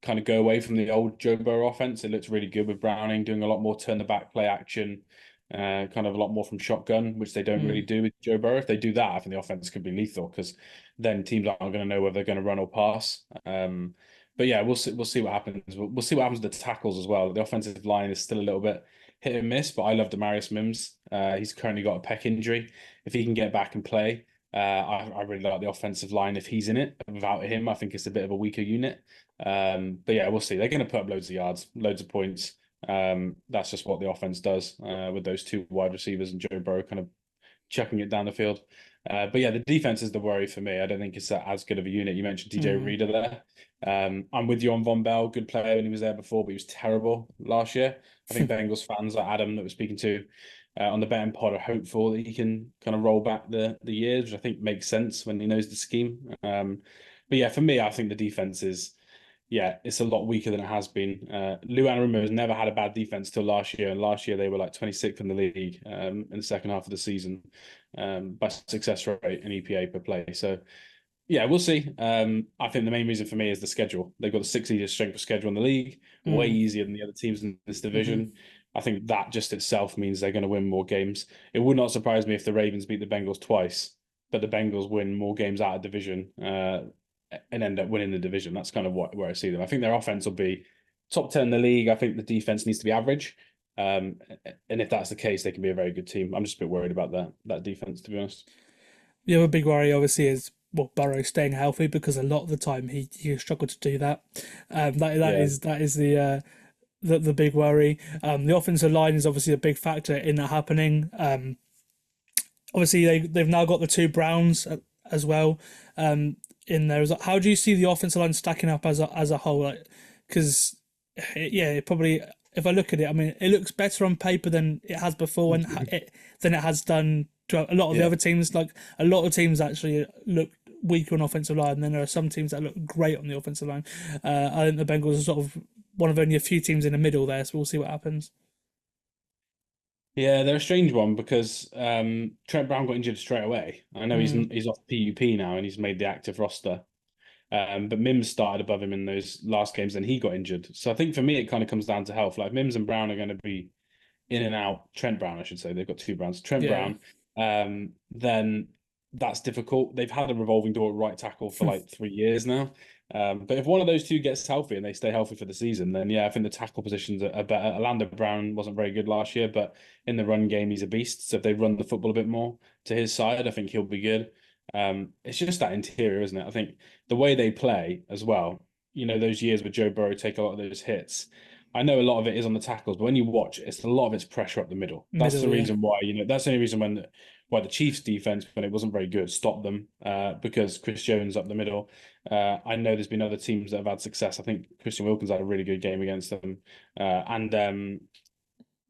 kind of go away from the old Joe Burrow offense. It looks really good with Browning doing a lot more turn the back play action, kind of a lot more from shotgun, which they don't really do with Joe Burrow. If they do that, I think the offense could be lethal because then teams aren't going to know whether they're going to run or pass. But yeah, we'll see what happens. We'll see what happens with the tackles as well. The offensive line is still a little bit hit and miss, but I love Demarius Mims. He's currently got a pec injury. If he can get back and play, I really like the offensive line. If he's in it, without him, I think it's a bit of a weaker unit. But yeah, we'll see. They're going to put up loads of yards, loads of points. That's just what the offense does with those two wide receivers and Joe Burrow kind of chucking it down the field. But yeah, the defense is the worry for me. I don't think it's as good of a unit. You mentioned DJ Reader there. I'm with you on Von Bell, good player when he was there before, but he was terrible last year. I think Bengals fans like Adam that we're speaking to on the betting pod are hopeful that he can kind of roll back the years, which I think makes sense when he knows the scheme. But yeah, for me, I think the defense is, it's a lot weaker than it has been. Lou Anarumo has never had a bad defense till last year, and last year they were like 26th in the league in the second half of the season by success rate and EPA per play. So yeah, we'll see. I think the main reason for me is the schedule. They've got the sixth easiest strength of schedule in the league, way easier than the other teams in this division. I think that just itself means they're going to win more games. It would not surprise me if the Ravens beat the Bengals twice, but the Bengals win more games out of division and end up winning the division. That's kind of where I see them. I think their offense will be top 10 in the league. I think the defense needs to be average. And if that's the case, they can be a very good team. I'm just a bit worried about that defense, to be honest. The other big worry, obviously, is Burrow staying healthy, because a lot of the time he struggled to do that. That is the big worry. The offensive line is obviously a big factor in that happening. Obviously they've now got the two Browns as well in there. How do you see the offensive line stacking up as a whole? Because it probably, if I look at it, I mean, it looks better on paper than it has before, and than it has done to a lot of the other teams. Like, a lot of teams actually look weaker on offensive line, and then there are some teams that look great on the offensive line. I think the Bengals are sort of one of only a few teams in the middle there, so we'll see what happens. Yeah, they're a strange one because Trent Brown got injured straight away. I know he's off PUP now and he's made the active roster. But Mims started above him in those last games and he got injured. So I think for me, it kind of comes down to health. Like, Mims and Brown are going to be in and out. Trent Brown, I should say. They've got two Browns. Trent Brown. Then that's difficult. They've had a revolving door at right tackle for like 3 years now. But if one of those two gets healthy and they stay healthy for the season, then I think the tackle positions are better. Orlando Brown wasn't very good last year, but in the run game, he's a beast. So if they run the football a bit more to his side, I think he'll be good. It's just that interior, isn't it? I think the way they play as well, those years where Joe Burrow take a lot of those hits, I know a lot of it is on the tackles, but when you watch, a lot of it's pressure up the middle. That's the reason why, that's the only reason why the Chiefs defense, when it wasn't very good, stopped them, because Chris Jones up the middle. I know there's been other teams that have had success. I think Christian Wilkins had a really good game against them, and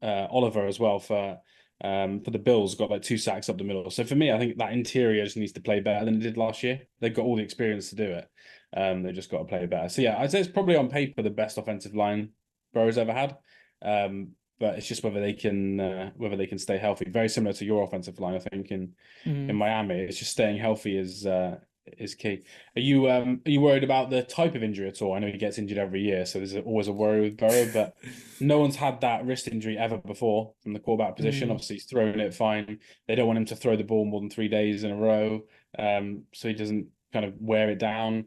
Oliver as well for the Bills got like 2 sacks up the middle. So for me, I think that interior just needs to play better than it did last year. They've got all the experience to do it. They just got to play better. So yeah, I'd say it's probably on paper the best offensive line Burrow's ever had. But it's just whether they can stay healthy. Very similar to your offensive line, I think, in Miami. It's just staying healthy is key. Are you worried about the type of injury at all? I know he gets injured every year, so there's always a worry with Burrow, but no one's had that wrist injury ever before from the quarterback position. Obviously, he's throwing it fine. They don't want him to throw the ball more than 3 days in a row, so he doesn't kind of wear it down.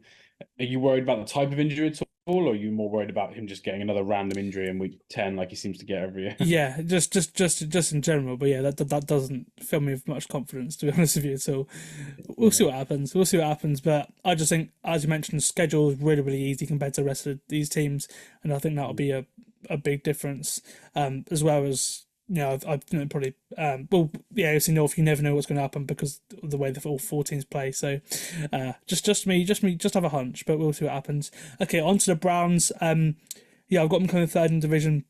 Are you worried about the type of injury at all, or are you more worried about him just getting another random injury in week 10 like he seems to get every year? Yeah, just in general, but yeah, that doesn't fill me with much confidence, to be honest with you. So we'll see what happens. But I just think, as you mentioned, the schedule is really, really easy compared to the rest of these teams, and I think that'll be a big difference, as well as I think probably well, yeah, AFC North, you never know what's going to happen because of the way the all four teams play. So just have a hunch, but we'll see what happens. Okay, on to the Browns. Yeah, I've got them coming third in the division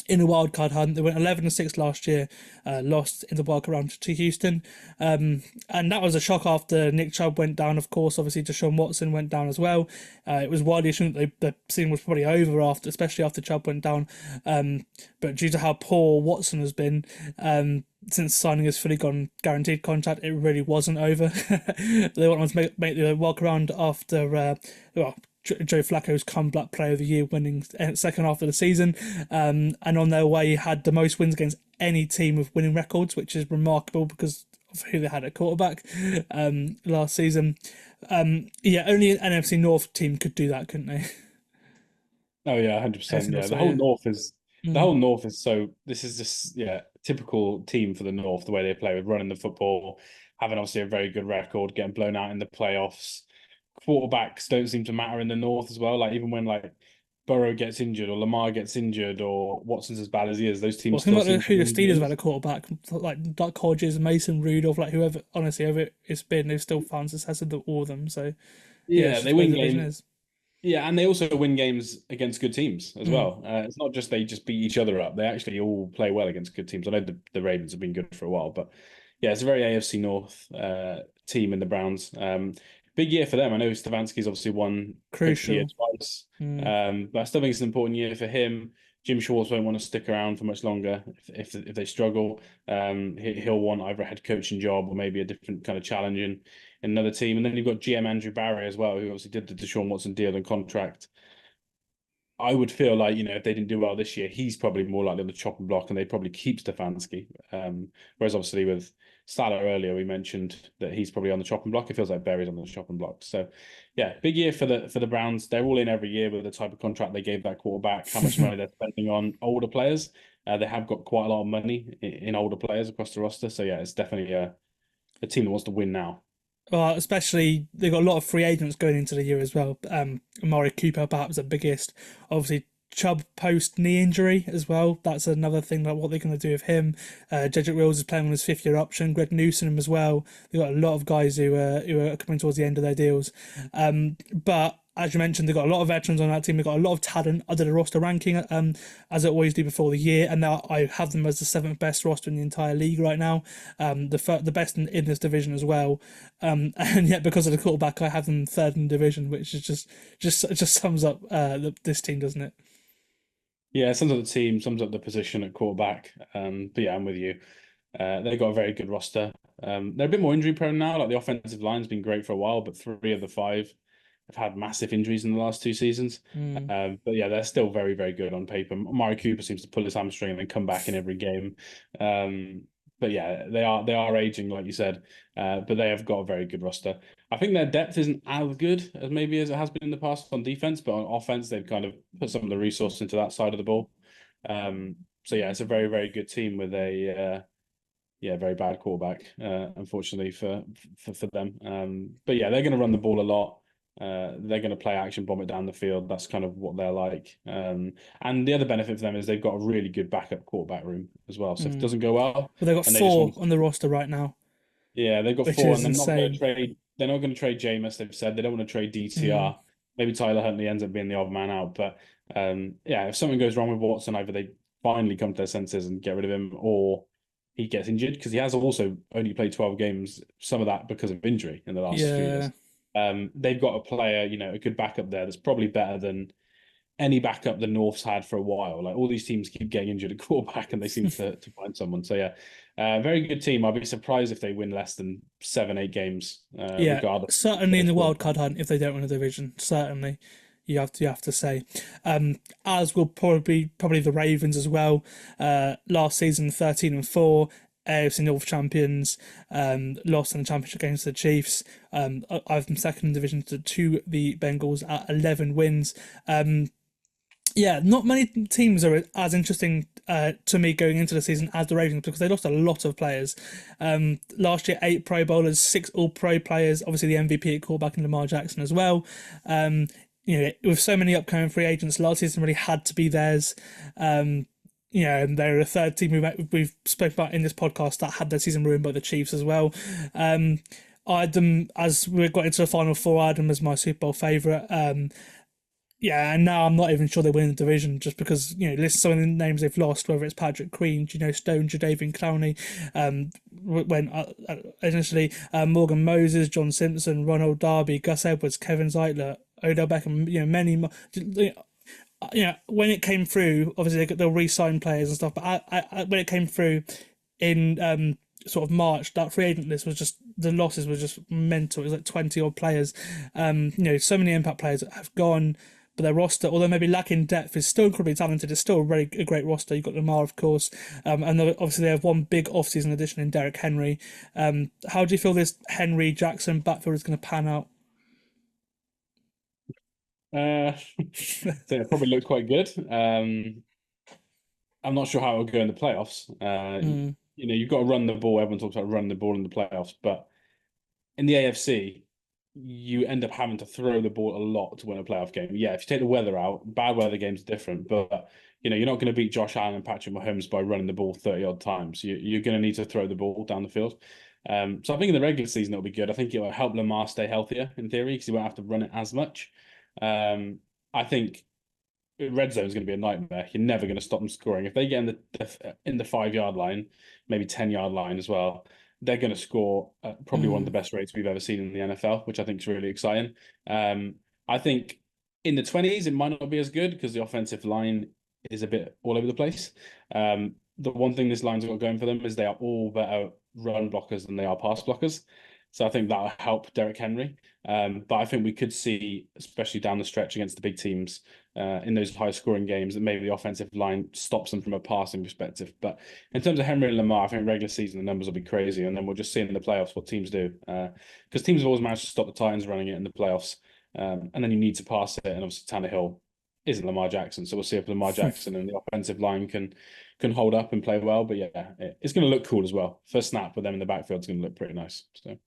in a wildcard hunt. They went 11-6 last year, lost in the wildcard round to Houston. And that was a shock after Nick Chubb went down, of course. Obviously, Deshaun Watson went down as well. It was widely assumed that the season was probably over after, especially after Chubb went down. But due to how poor Watson has been, since signing his fully gone guaranteed contract, it really wasn't over. They want to make the wildcard round after, Joe Flacco's comeback player of the year, winning second half of the season, and on their way had the most wins against any team with winning records, which is remarkable because of who they had at quarterback last season. Only an NFC North team could do that, couldn't they? Oh yeah, 100%. Yeah, the whole North is so. This is just typical team for the North. The way they play with running the football, having obviously a very good record, getting blown out in the playoffs. Quarterbacks don't seem to matter in the North as well. Like even when Burrow gets injured or Lamar gets injured or Watson's as bad as he is, those teams. Well, think about who the Steelers have had a quarterback, like Duck Hodges, Mason Rudolph, like whoever. Honestly, whoever it's been, they've still found success with all of them. So they win games. Yeah, and they also win games against good teams as well. It's not just they just beat each other up. They actually all play well against good teams. I know the Ravens have been good for a while, but yeah, it's a very AFC North team in the Browns. Big year for them. I know Stefanski's obviously won crucial year twice, but I still think it's an important year for him. Jim Schwartz won't want to stick around for much longer if they struggle. He'll want either a head coaching job or maybe a different kind of challenge in another team. And then you've got GM Andrew Barry as well, who obviously did the Deshaun Watson deal and contract. I would feel like, if they didn't do well this year, he's probably more likely on the chopping block and they'd probably keep Stefanski. Whereas obviously with Salah earlier, we mentioned that he's probably on the chopping block. It feels like Barry's on the chopping block. So yeah, big year for the Browns. They're all in every year with the type of contract they gave that quarterback, how much money they're spending on older players. They have got quite a lot of money in older players across the roster. So yeah, it's definitely a team that wants to win now. Well, especially they've got a lot of free agents going into the year as well. Amari Cooper, perhaps the biggest. Obviously, Chubb post knee injury as well. That's another thing, like what they're going to do with him. Jedrick Wills is playing on his 5th-year option. Greg Newsome as well. They've got a lot of guys who are coming towards the end of their deals. But as you mentioned, they've got a lot of veterans on that team. They've got a lot of talent. I did a roster ranking, as I always do before the year, and now I have them as the 7th best roster in the entire league right now. The best in this division as well. And yet, because of the quarterback, I have them 3rd in the division, which is just sums up this team, doesn't it? Yeah, it sums up the team, sums up the position at quarterback. But yeah, I'm with you. They've got a very good roster. They're a bit more injury prone now. Like the offensive line's been great for a while, but 3 of the 5 have had massive injuries in the last 2 seasons. But yeah, they're still very, very good on paper. Amari Cooper seems to pull his hamstring and then come back in every game. But yeah, they are aging, like you said, but they have got a very good roster. I think their depth isn't as good as maybe as it has been in the past on defense, but on offense, they've kind of put some of the resources into that side of the ball. So yeah, it's a very, very good team with a very bad quarterback, unfortunately for them. But yeah, they're going to run the ball a lot. They're going to play action, bomb it down the field. That's kind of what they're like. And the other benefit for them is they've got a really good backup quarterback room as well. So if it doesn't go well, they've got 4 on the roster right now. Yeah, they've got 4, and they're not going to trade. They're not going to trade Jameis. They've said they don't want to trade DTR. Maybe Tyler Huntley ends up being the odd man out. But if something goes wrong with Watson, either they finally come to their senses and get rid of him, or he gets injured, because he has also only played 12 games. Some of that because of injury in the last few years. They've got a player, a good backup there that's probably better than any backup the North's had for a while. Like all these teams keep getting injured at quarterback and they seem to find someone. So yeah, very good team. I'll be surprised if they win less than 7-8 games. Regardless. Certainly in the wildcard hunt if they don't win a division. Certainly, you have to say. As will probably the Ravens as well. Last season 13-4. AFC North champions, lost in the championship against the Chiefs. I've them 2nd in division to the Bengals at 11 wins. Not many teams are as interesting to me going into the season as the Ravens, because they lost a lot of players. Last year, 8 Pro Bowlers, 6 All-Pro players, obviously the MVP at quarterback and Lamar Jackson as well. With so many upcoming free agents, last season really had to be theirs. and they're a third team we've spoken about in this podcast that had their season ruined by the Chiefs as well. I had them, as we got into the final four, I had them as my Super Bowl favourite. And now I'm not even sure they win the division just because, listen to some of the names they've lost, whether it's Patrick Queen, Stone, Jadeveon Clowney, initially Morgan Moses, John Simpson, Ronald Darby, Gus Edwards, Kevin Zeitler, Odell Beckham, many more. When it came through, obviously they'll re-sign players and stuff, but when it came through in sort of March, that free agent list was just, the losses were just mental. It was like 20 odd players. So many impact players have gone, but their roster, although maybe lacking depth, is still incredibly talented. It's still a great roster. You've got Lamar, of course, and obviously they have one big off-season addition in Derrick Henry. How do you feel this Henry Jackson backfield is going to pan out? I think it probably looks quite good. I'm not sure how it'll go in the playoffs. You've got to run the ball. Everyone talks about running the ball in the playoffs, but in the AFC, you end up having to throw the ball a lot to win a playoff game. Yeah, if you take the weather out, bad weather games are different, but you're not going to beat Josh Allen and Patrick Mahomes by running the ball 30 odd times. You're going to need to throw the ball down the field. So I think in the regular season it'll be good. I think it will help Lamar stay healthier in theory because he won't have to run it as much. I think red zone is going to be a nightmare. You're never going to stop them scoring. If they get in the 5-yard line, maybe 10-yard line as well, they're going to score probably one of the best rates we've ever seen in the NFL, which I think is really exciting. I think in the 20s, it might not be as good because the offensive line is a bit all over the place. The one thing this line's got going for them is they are all better run blockers than they are pass blockers. So I think that'll help Derrick Henry. But I think we could see, especially down the stretch against the big teams, in those high-scoring games, that maybe the offensive line stops them from a passing perspective. But in terms of Henry and Lamar, I think regular season the numbers will be crazy, and then we'll just see in the playoffs what teams do. Because teams have always managed to stop the Titans running it in the playoffs, and then you need to pass it, and obviously Tannehill isn't Lamar Jackson, so we'll see if Lamar Jackson and the offensive line can hold up and play well. But yeah, it's going to look cool as well. First snap with them in the backfield is going to look pretty nice. So.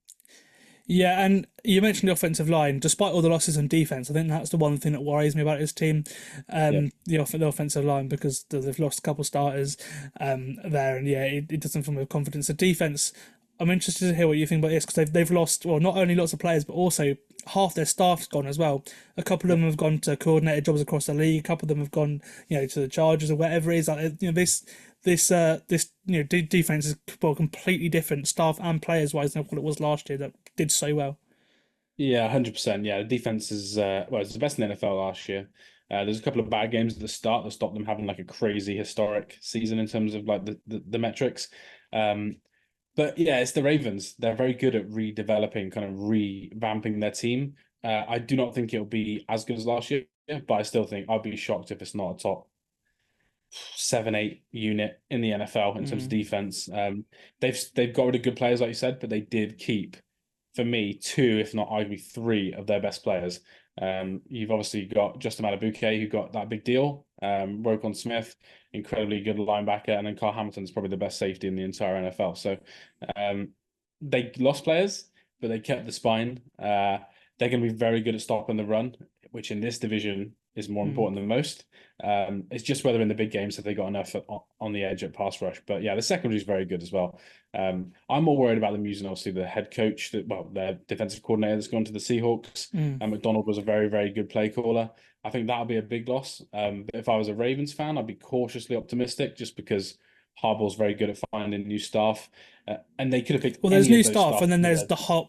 Yeah, and you mentioned the offensive line. Despite all the losses on defense, I think that's the one thing that worries me about his team, the offensive line, because they've lost a couple of starters there, and it doesn't fill me with confidence. The defense, I'm interested to hear what you think about this, because they've lost, well, not only lots of players, but also half their staff's gone as well. A couple of them have gone to coordinated jobs across the league. A couple of them have gone, to the Chargers or whatever it is. Like, this defense is completely different, staff and players wise, than what it was last year that did so well. Yeah, 100%. Yeah, the defense is it's the best in the NFL last year. There's a couple of bad games at the start that stopped them having like a crazy historic season in terms of like the metrics. But yeah, it's the Ravens. They're very good at redeveloping, kind of revamping their team. I do not think it'll be as good as last year, but I still think I'd be shocked if it's not a top 7-8 unit in the NFL in terms of defense. They've got rid of good players, like you said, but they did keep, for me, 2, if not arguably 3 of their best players. You've obviously got Justin Madubuike, who got that big deal. Roquan Smith, incredibly good linebacker, and then Carl Hamilton's probably the best safety in the entire NFL. So they lost players, but they kept the spine. They're going to be very good at stopping the run, which in this division is more important than most. It's just whether in the big games have they got enough on the edge at pass rush. But yeah, the secondary is very good as well. I'm more worried about them using obviously the head coach, their defensive coordinator that's gone to the Seahawks. And McDonald was a very, very good play caller. I think that'll be a big loss. But if I was a Ravens fan, I'd be cautiously optimistic just because Harbaugh's very good at finding new staff. And they could have picked. Well, there's new staff, and then there's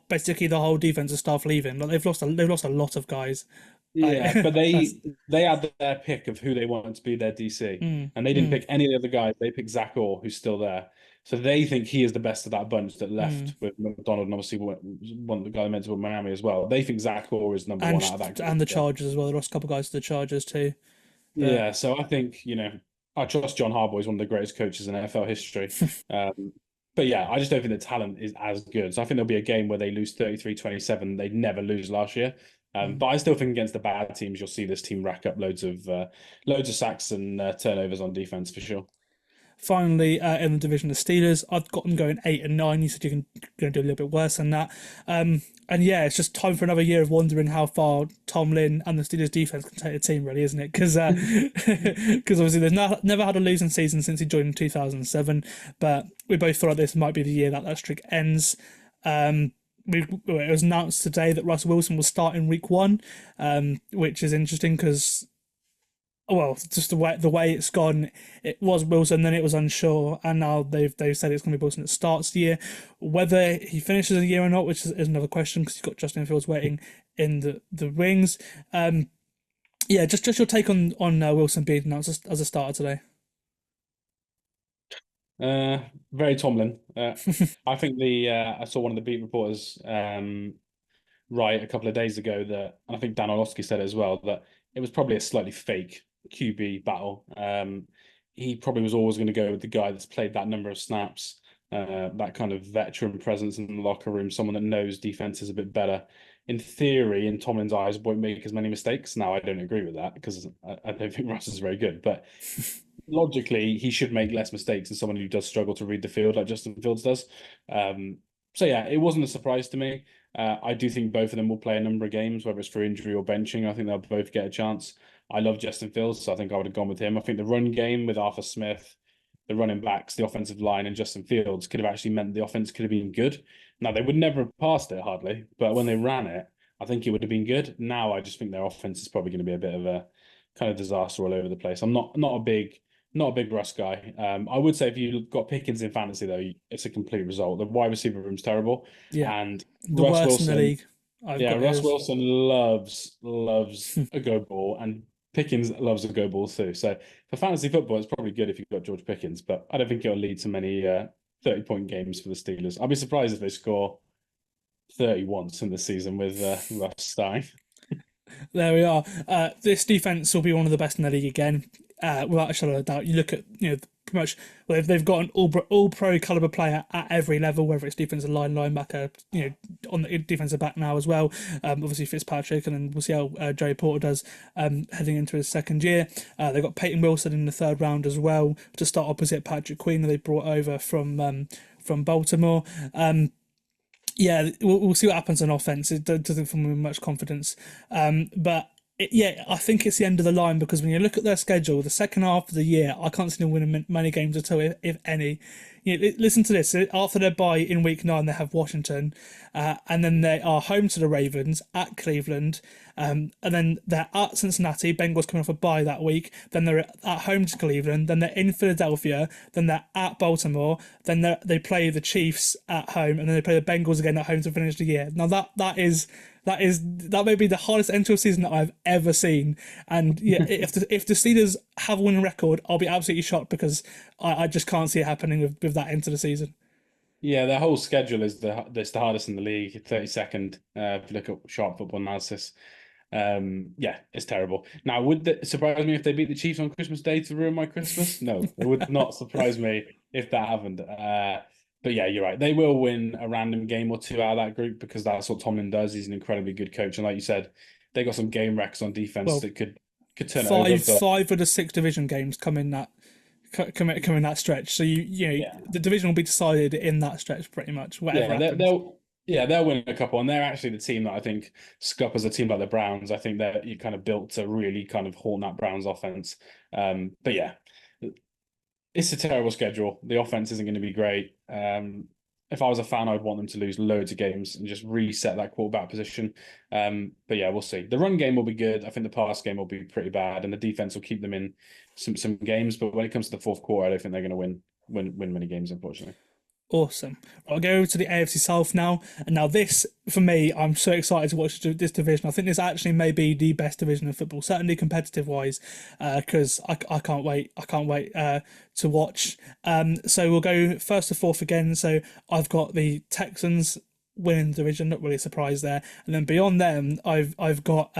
basically the whole defensive staff leaving. Like they've lost a lot of guys. Yeah, but they had their pick of who they wanted to be their DC, and they didn't pick any of the other guys. They picked Zach Orr, who's still there. So they think he is the best of that bunch that left with McDonald, and obviously one of the guy meant to Miami as well. They think Zach Orr is number 1 out of that group. And the Chargers as well. They lost a couple of guys to the Chargers too. But... Yeah, so I think, I trust John Harbaugh. He's one of the greatest coaches in NFL history. But yeah, I just don't think the talent is as good. So I think there'll be a game where they lose 33-27. They'd never lose last year. But I still think against the bad teams, you'll see this team rack up loads of sacks and turnovers on defense for sure. finally in the division, the Steelers. I've got them going 8-9. You said you're going to do a little bit worse than that. And yeah, it's just time for another year of wondering how far Tomlin and the Steelers defense can take the team, really, isn't it? Because obviously there's never had a losing season since he joined in 2007. But we both thought this might be the year that streak ends. It was announced today that Russell Wilson will start in week 1, which is interesting because, well, just the way it's gone, it was Wilson, then it was unsure, and now they've said it's going to be Wilson that starts the year. Whether he finishes the year or not, which is another question, because you've got Justin Fields waiting in the wings. Yeah, just your take on Wilson being announced as a starter today. Very Tomlin. I think I saw one of the beat reporters write a couple of days ago that, and I think Dan Orlovsky said it as well, that it was probably a slightly fake QB battle. He probably was always going to go with the guy that's played that number of snaps, that kind of veteran presence in the locker room, someone that knows defenses a bit better. In theory, in Tomlin's eyes, won't make as many mistakes. Now, I don't agree with that because I don't think Russ is very good, but logically, he should make less mistakes than someone who does struggle to read the field like Justin Fields does. So yeah, it wasn't a surprise to me. I do think both of them will play a number of games, whether it's for injury or benching. I think they'll both get a chance. I love Justin Fields, so I think I would have gone with him. I think the run game with Arthur Smith, the running backs, the offensive line, and Justin Fields could have actually meant the offense could have been good. Now, they would never have passed it, hardly, but when they ran it, I think it would have been good. Now, I just think their offense is probably going to be a bit of a kind of disaster all over the place. I'm not a big Russ guy. I would say if you've got Pickens in fantasy, though, it's a complete result. The wide receiver room's terrible. Yeah, and the Russ worst Wilson, in the league. Russ Wilson loves a go ball, and Pickens loves a go ball too. So for fantasy football, it's probably good if you've got George Pickens, but I don't think it'll lead to many 30-point games for the Steelers. I'll be surprised if they score 30 once in the season with Russ starting. There we are. This defense will be one of the best in the league again, without a shadow of a doubt. You look at pretty much, well, they've got an all pro caliber player at every level, whether it's defensive line, linebacker, on the defensive back now as well. Obviously Fitzpatrick, and then we'll see how Joey Porter does heading into his second year. They've got Peyton Wilson in the third round as well to start opposite Patrick Queen, that they brought over from Baltimore. Yeah, we'll see what happens on offense. It doesn't fill me with much confidence, but. I think it's the end of the line, because when you look at their schedule, the second half of the year, I can't see them winning many games at all, if any. Listen to this. After their bye in week 9, they have Washington, and then they are home to the Ravens, at Cleveland, and then they're at Cincinnati, Bengals coming off a bye that week, then they're at home to Cleveland, then they're in Philadelphia, then they're at Baltimore, then they play the Chiefs at home, and then they play the Bengals again at home to finish the year. Now that may be the hardest end to a season that I've ever seen. And yeah, if the Steelers have a winning record, I'll be absolutely shocked, because I just can't see it happening with that end to the season. Yeah, their whole schedule is the hardest in the league, 32nd. If you look at Sharp Football Analysis, it's terrible. Now, would it surprise me if they beat the Chiefs on Christmas Day to ruin my Christmas? No, it would not surprise me if that happened. But yeah, you're right. They will win a random game or two out of that group, because that's what Tomlin does. He's an incredibly good coach, and like you said, they got some game wrecks on defense that could turn it over. Five of the 6 division games come in that stretch. So the division will be decided in that stretch pretty much. Whatever happens. They'll win a couple, and they're actually the team that I think scuppers a team like the Browns. I think that you kind of built to really kind of haunt that Browns offense. But yeah. It's a terrible schedule. The offense isn't going to be great. If I was a fan, I'd want them to lose loads of games and just reset that quarterback position. But yeah, we'll see. The run game will be good. I think the pass game will be pretty bad, and the defense will keep them in some games. But when it comes to the fourth quarter, I don't think they're going to win many games, unfortunately. Awesome. I'll go over to the AFC South now. And now this, for me, I'm so excited to watch this division. I think this actually may be the best division of football, certainly competitive-wise, because I can't wait. I can't wait to watch. So we'll go first to fourth again. So I've got the Texans winning the division, not really surprised there. And then beyond them, I've got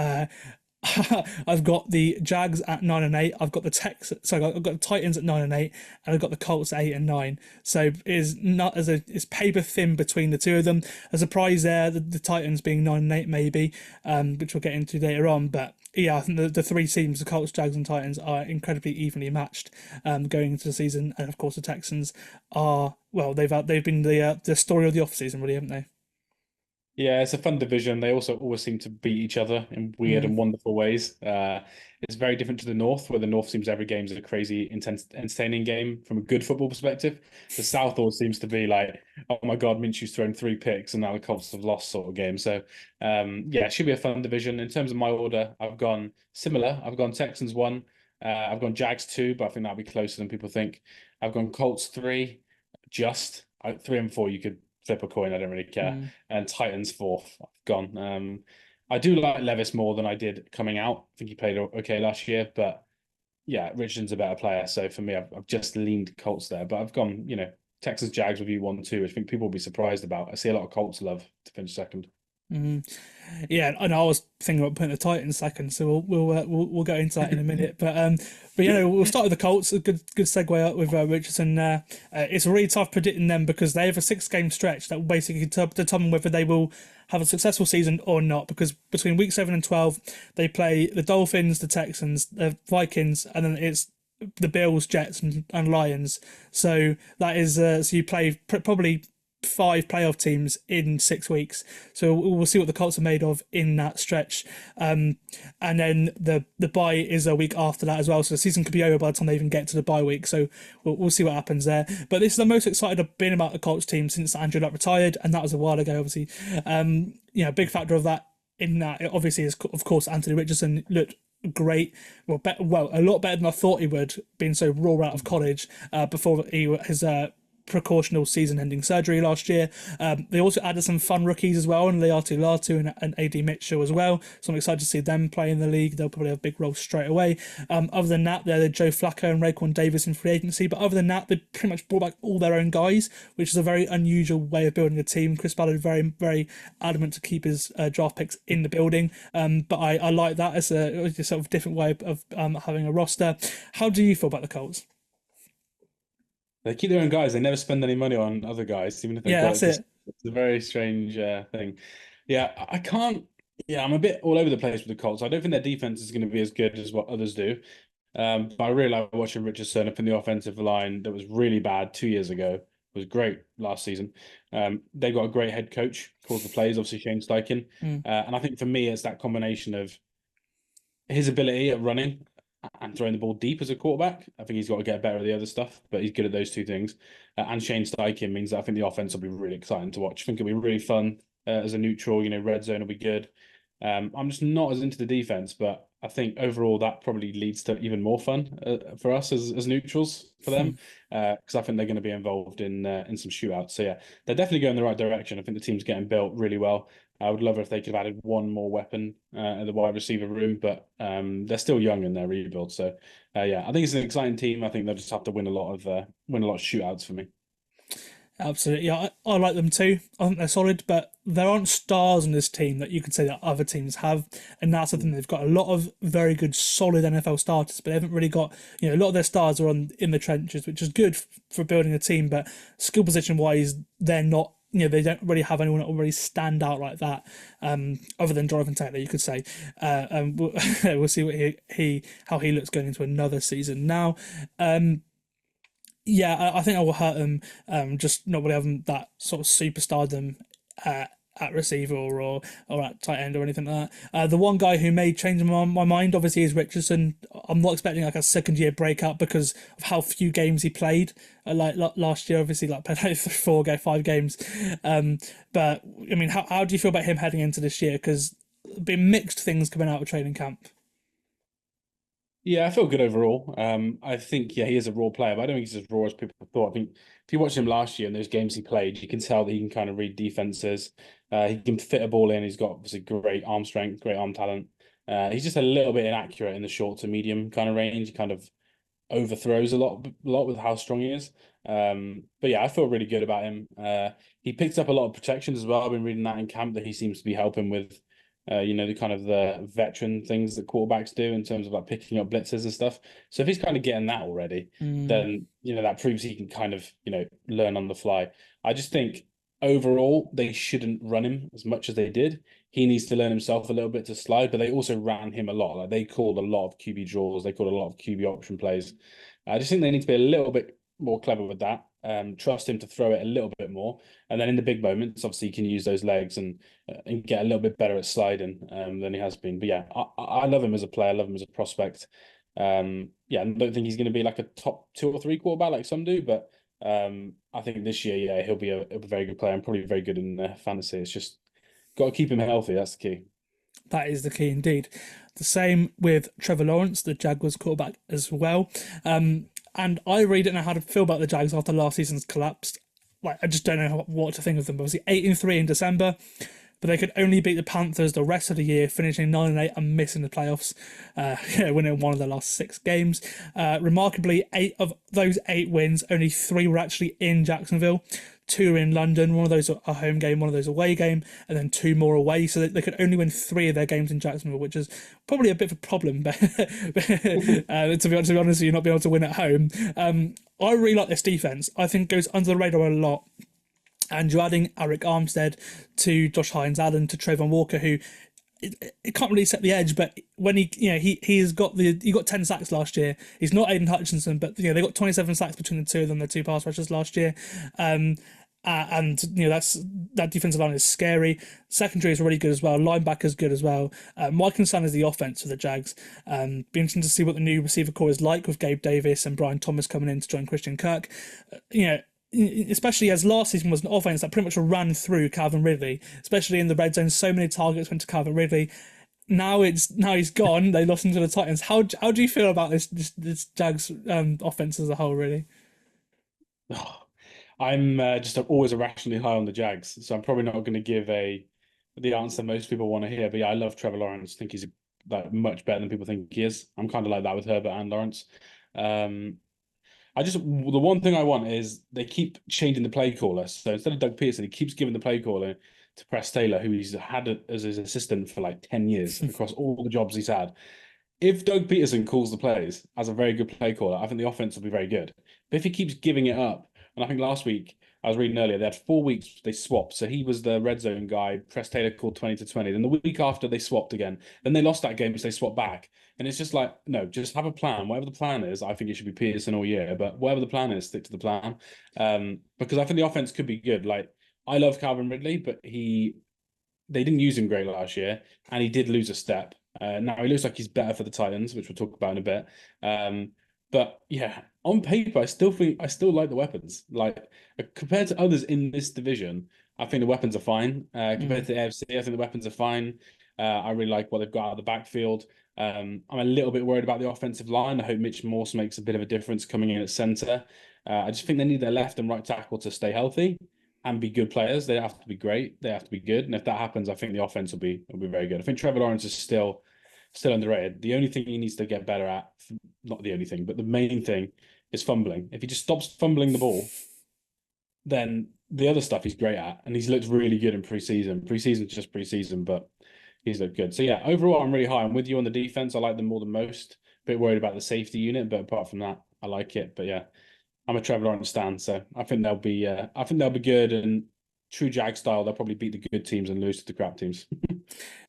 I've got the Jags at 9-8. I've got the I've got the Titans at 9-8, and I've got the Colts at 8-9. So it's paper thin between the two of them. A surprise there, the Titans being 9-8 maybe, which we'll get into later on. But Yeah, I think the three teams, the Colts, Jags, and Titans, are incredibly evenly matched going into the season, and of course the Texans are they've been the story of the off season, really, haven't they? Yeah, it's a fun division. They also always seem to beat each other in weird and wonderful ways. It's very different to the North, where the North seems every game is a crazy, intense, entertaining game from a good football perspective. The South always seems to be like, oh my God, Minshew's thrown 3 picks and now the Colts have lost sort of game. So, yeah, it should be a fun division. In terms of my order, I've gone similar. I've gone Texans 1. I've gone Jags 2, but I think that'll be closer than people think. I've gone Colts 3, 3 and 4. You could flip a coin, I don't really care. And Titans 4th, I've gone. I do like Levis more than I did coming out. I think he played okay last year, but yeah, Richardson's a better player. So for me, I've just leaned Colts there, but I've gone, Texas Jags with you 1-2, which I think people will be surprised about. I see a lot of Colts love to finish second. Yeah, and I was thinking about putting the Titans second, so we'll go into that in a minute. But we'll start with the Colts. A good segue up with Richardson. It's really tough predicting them because they have a 6-game stretch that will basically determine whether they will have a successful season or not. Because between week 7 and 12, they play the Dolphins, the Texans, the Vikings, and then it's the Bills, Jets, and Lions. So that is so you play probably 5 playoff teams in 6 weeks, so we'll see what the Colts are made of in that stretch. And then the bye is a week after that as well, so the season could be over by the time they even get to the bye week. So we'll see what happens there. But this is the most excited I've been about the Colts team since Andrew Luck retired, and that was a while ago, obviously. A big factor of that in that obviously is of course Anthony Richardson looked great, a lot better than I thought he would, being so raw out of college before his precautional season-ending surgery last year. They also added some fun rookies as well, and Leatu Latu and AD Mitchell as well. So I'm excited to see them play in the league. They'll probably have a big role straight away. Other than that, they're Joe Flacco and Raekwon Davis in free agency. But other than that, they pretty much brought back all their own guys, which is a very unusual way of building a team. Chris Ballard very, very adamant to keep his draft picks in the building. But I like that as a sort of different way of having a roster. How do you feel about the Colts? They keep their own guys. They never spend any money on other guys, even if they've got it. It's a very strange thing. Yeah, I can't. Yeah, I'm a bit all over the place with the Colts. I don't think their defense is going to be as good as what others do. But I really like watching Richardson up in the offensive line that was really bad 2 years ago. It was great last season. They've got a great head coach, calls the plays, obviously Shane Steichen. And I think for me, it's that combination of his ability at running and throwing the ball deep as a quarterback. I think he's got to get better at the other stuff, but he's good at those two things. And Shane Steichen means that I think the offense will be really exciting to watch. I think it'll be really fun as a neutral. Red zone will be good. I'm just not as into the defense, but I think overall that probably leads to even more fun for us as neutrals for them, because I think they're going to be involved in some shootouts. So yeah, they're definitely going in the right direction. I think the team's getting built really well. I would love if they could have added one more weapon at the wide receiver room, but they're still young in their rebuild. So yeah, I think it's an exciting team. I think they'll just have to win a lot of shootouts for me. Absolutely, yeah, I like them too. I think they're solid, but there aren't stars in this team that you could say that other teams have, and that's the thing. They've got a lot of very good, solid NFL starters, but they haven't really got, a lot of their stars are in the trenches, which is good for building a team. But skill position wise, they're not. They don't really have anyone that will really stand out like that, other than Jonathan Taylor, you could say. We'll see what how he looks going into another season. Now, yeah, I think I will hurt them. Just not really having that sort of superstardom at receiver or at tight end or anything like that. The one guy who may change my mind, obviously, is Richardson. I'm not expecting like a second-year breakout because of how few games he played. Like last year, obviously, played like 5 games. But I mean, how do you feel about him heading into this year? Because been mixed things coming out of training camp. Yeah, I feel good overall. I think, he is a raw player, but I don't think he's as raw as people thought. I think if you watch him last year and those games he played, you can tell that he can kind of read defenses. He can fit a ball in. He's got obviously great arm strength, great arm talent. He's just a little bit inaccurate in the short to medium kind of range. He kind of overthrows a lot with how strong he is. But yeah, I feel really good about him. He picked up a lot of protections as well. I've been reading that in camp that he seems to be helping with. The kind of the veteran things that quarterbacks do in terms of like picking up blitzes and stuff. So if he's kind of getting that already, then, that proves he can kind of, learn on the fly. I just think overall they shouldn't run him as much as they did. he needs to learn himself a little bit to slide, but they also ran him a lot. Like they called a lot of QB draws, they called a lot of QB option plays. I just think they need to be a little bit more clever with that. Trust him to throw it a little bit more, and then in the big moments, obviously, he can use those legs and get a little bit better at sliding than he has been. But yeah, I love him as a player. I love him as a prospect. I don't think he's going to be like a top 2 or 3 quarterback like some do, but I think this year, yeah, he'll be a very good player and probably very good in fantasy. It's just got to keep him healthy. That's the key. That is the key indeed. The same with Trevor Lawrence, the Jaguars quarterback as well. And I really don't know how to feel about the Jags after last season's collapsed. Like, I just don't know what to think of them. Obviously, 8-3 in December, but they could only beat the Panthers the rest of the year, finishing 9-8 and missing the playoffs, winning one of their last 6 games. Remarkably, 8 of those 8 wins, only 3 were actually in Jacksonville. 2 were in London, one of those a home game, one of those away game, and then 2 more away. So they could only win 3 of their games in Jacksonville, which is probably a bit of a problem. But to be honest, you're not being able to win at home. I really like this defense. I think it goes under the radar a lot. And you're adding Eric Armstead to Josh Hines-Allen to Trayvon Walker, who it can't really set the edge, but when he's got 10 sacks last year. He's not Aiden Hutchinson, but they got 27 sacks between the two of them, the 2 pass rushers last year. And that defensive line is scary. Secondary is really good as well. Linebackers good as well. My concern is the offense for the Jags. Be interesting to see what the new receiver core is like with Gabe Davis and Brian Thomas coming in to join Christian Kirk. Especially as last season was an offense that pretty much ran through Calvin Ridley, especially in the red zone. So many targets went to Calvin Ridley. Now he's gone. They lost him to the Titans. How do you feel about this Jags offense as a whole, really? I'm just always irrationally high on the Jags, so I'm probably not going to give the answer most people want to hear. But yeah, I love Trevor Lawrence. I think he's much better than people think he is. I'm kind of like that with Herbert and Lawrence. The one thing I want is they keep changing the play caller. So instead of Doug Peterson, he keeps giving the play caller to Press Taylor, who he's had as his assistant for like 10 years across all the jobs he's had. If Doug Peterson calls the plays as a very good play caller, I think the offense will be very good. But if he keeps giving it up, and I think last week, I was reading earlier, they had 4 weeks they swapped. So he was the red zone guy. Press Taylor called 20-20. Then the week after, they swapped again. Then they lost that game because they swapped back. And it's just like, no, just have a plan. Whatever the plan is, I think it should be Peterson all year. But whatever the plan is, stick to the plan. Because I think the offense could be good. Like, I love Calvin Ridley, but they didn't use him great last year. And he did lose a step. Now he looks like he's better for the Titans, which we'll talk about in a bit. But yeah, on paper, I still like the weapons. Like, compared to others in this division, I think the weapons are fine. Compared to the AFC, I think the weapons are fine. I really like what they've got out of the backfield. I'm a little bit worried about the offensive line. I hope Mitch Morse makes a bit of a difference coming in at center. I just think they need their left and right tackle to stay healthy and be good players. They have to be great. They have to be good. And if that happens, I think the offense will be very good. I think Trevor Lawrence is still underrated. The only thing he needs to get better at, not the only thing, but the main thing is fumbling. If he just stops fumbling the ball, then the other stuff he's great at. And he's looked really good in preseason. Preseason's just preseason, but he's looked good. So yeah, overall, I'm really high. I'm with you on the defense. I like them more than most. A bit worried about the safety unit, but apart from that, I like it. But yeah, I'm a Trevor Lawrence stan, so I think they'll be good, and true Jag style, they'll probably beat the good teams and lose to the crap teams.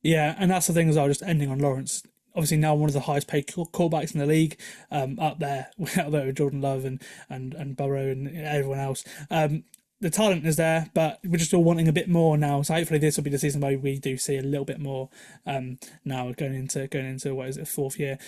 Yeah, and that's the thing as well, just ending on Lawrence. Obviously now one of the highest paid quarterbacks in the league, up there with Jordan Love and Burrow and everyone else. The talent is there, but we're just all wanting a bit more now. So hopefully this will be the season where we do see a little bit more now going into what is it, 4th year.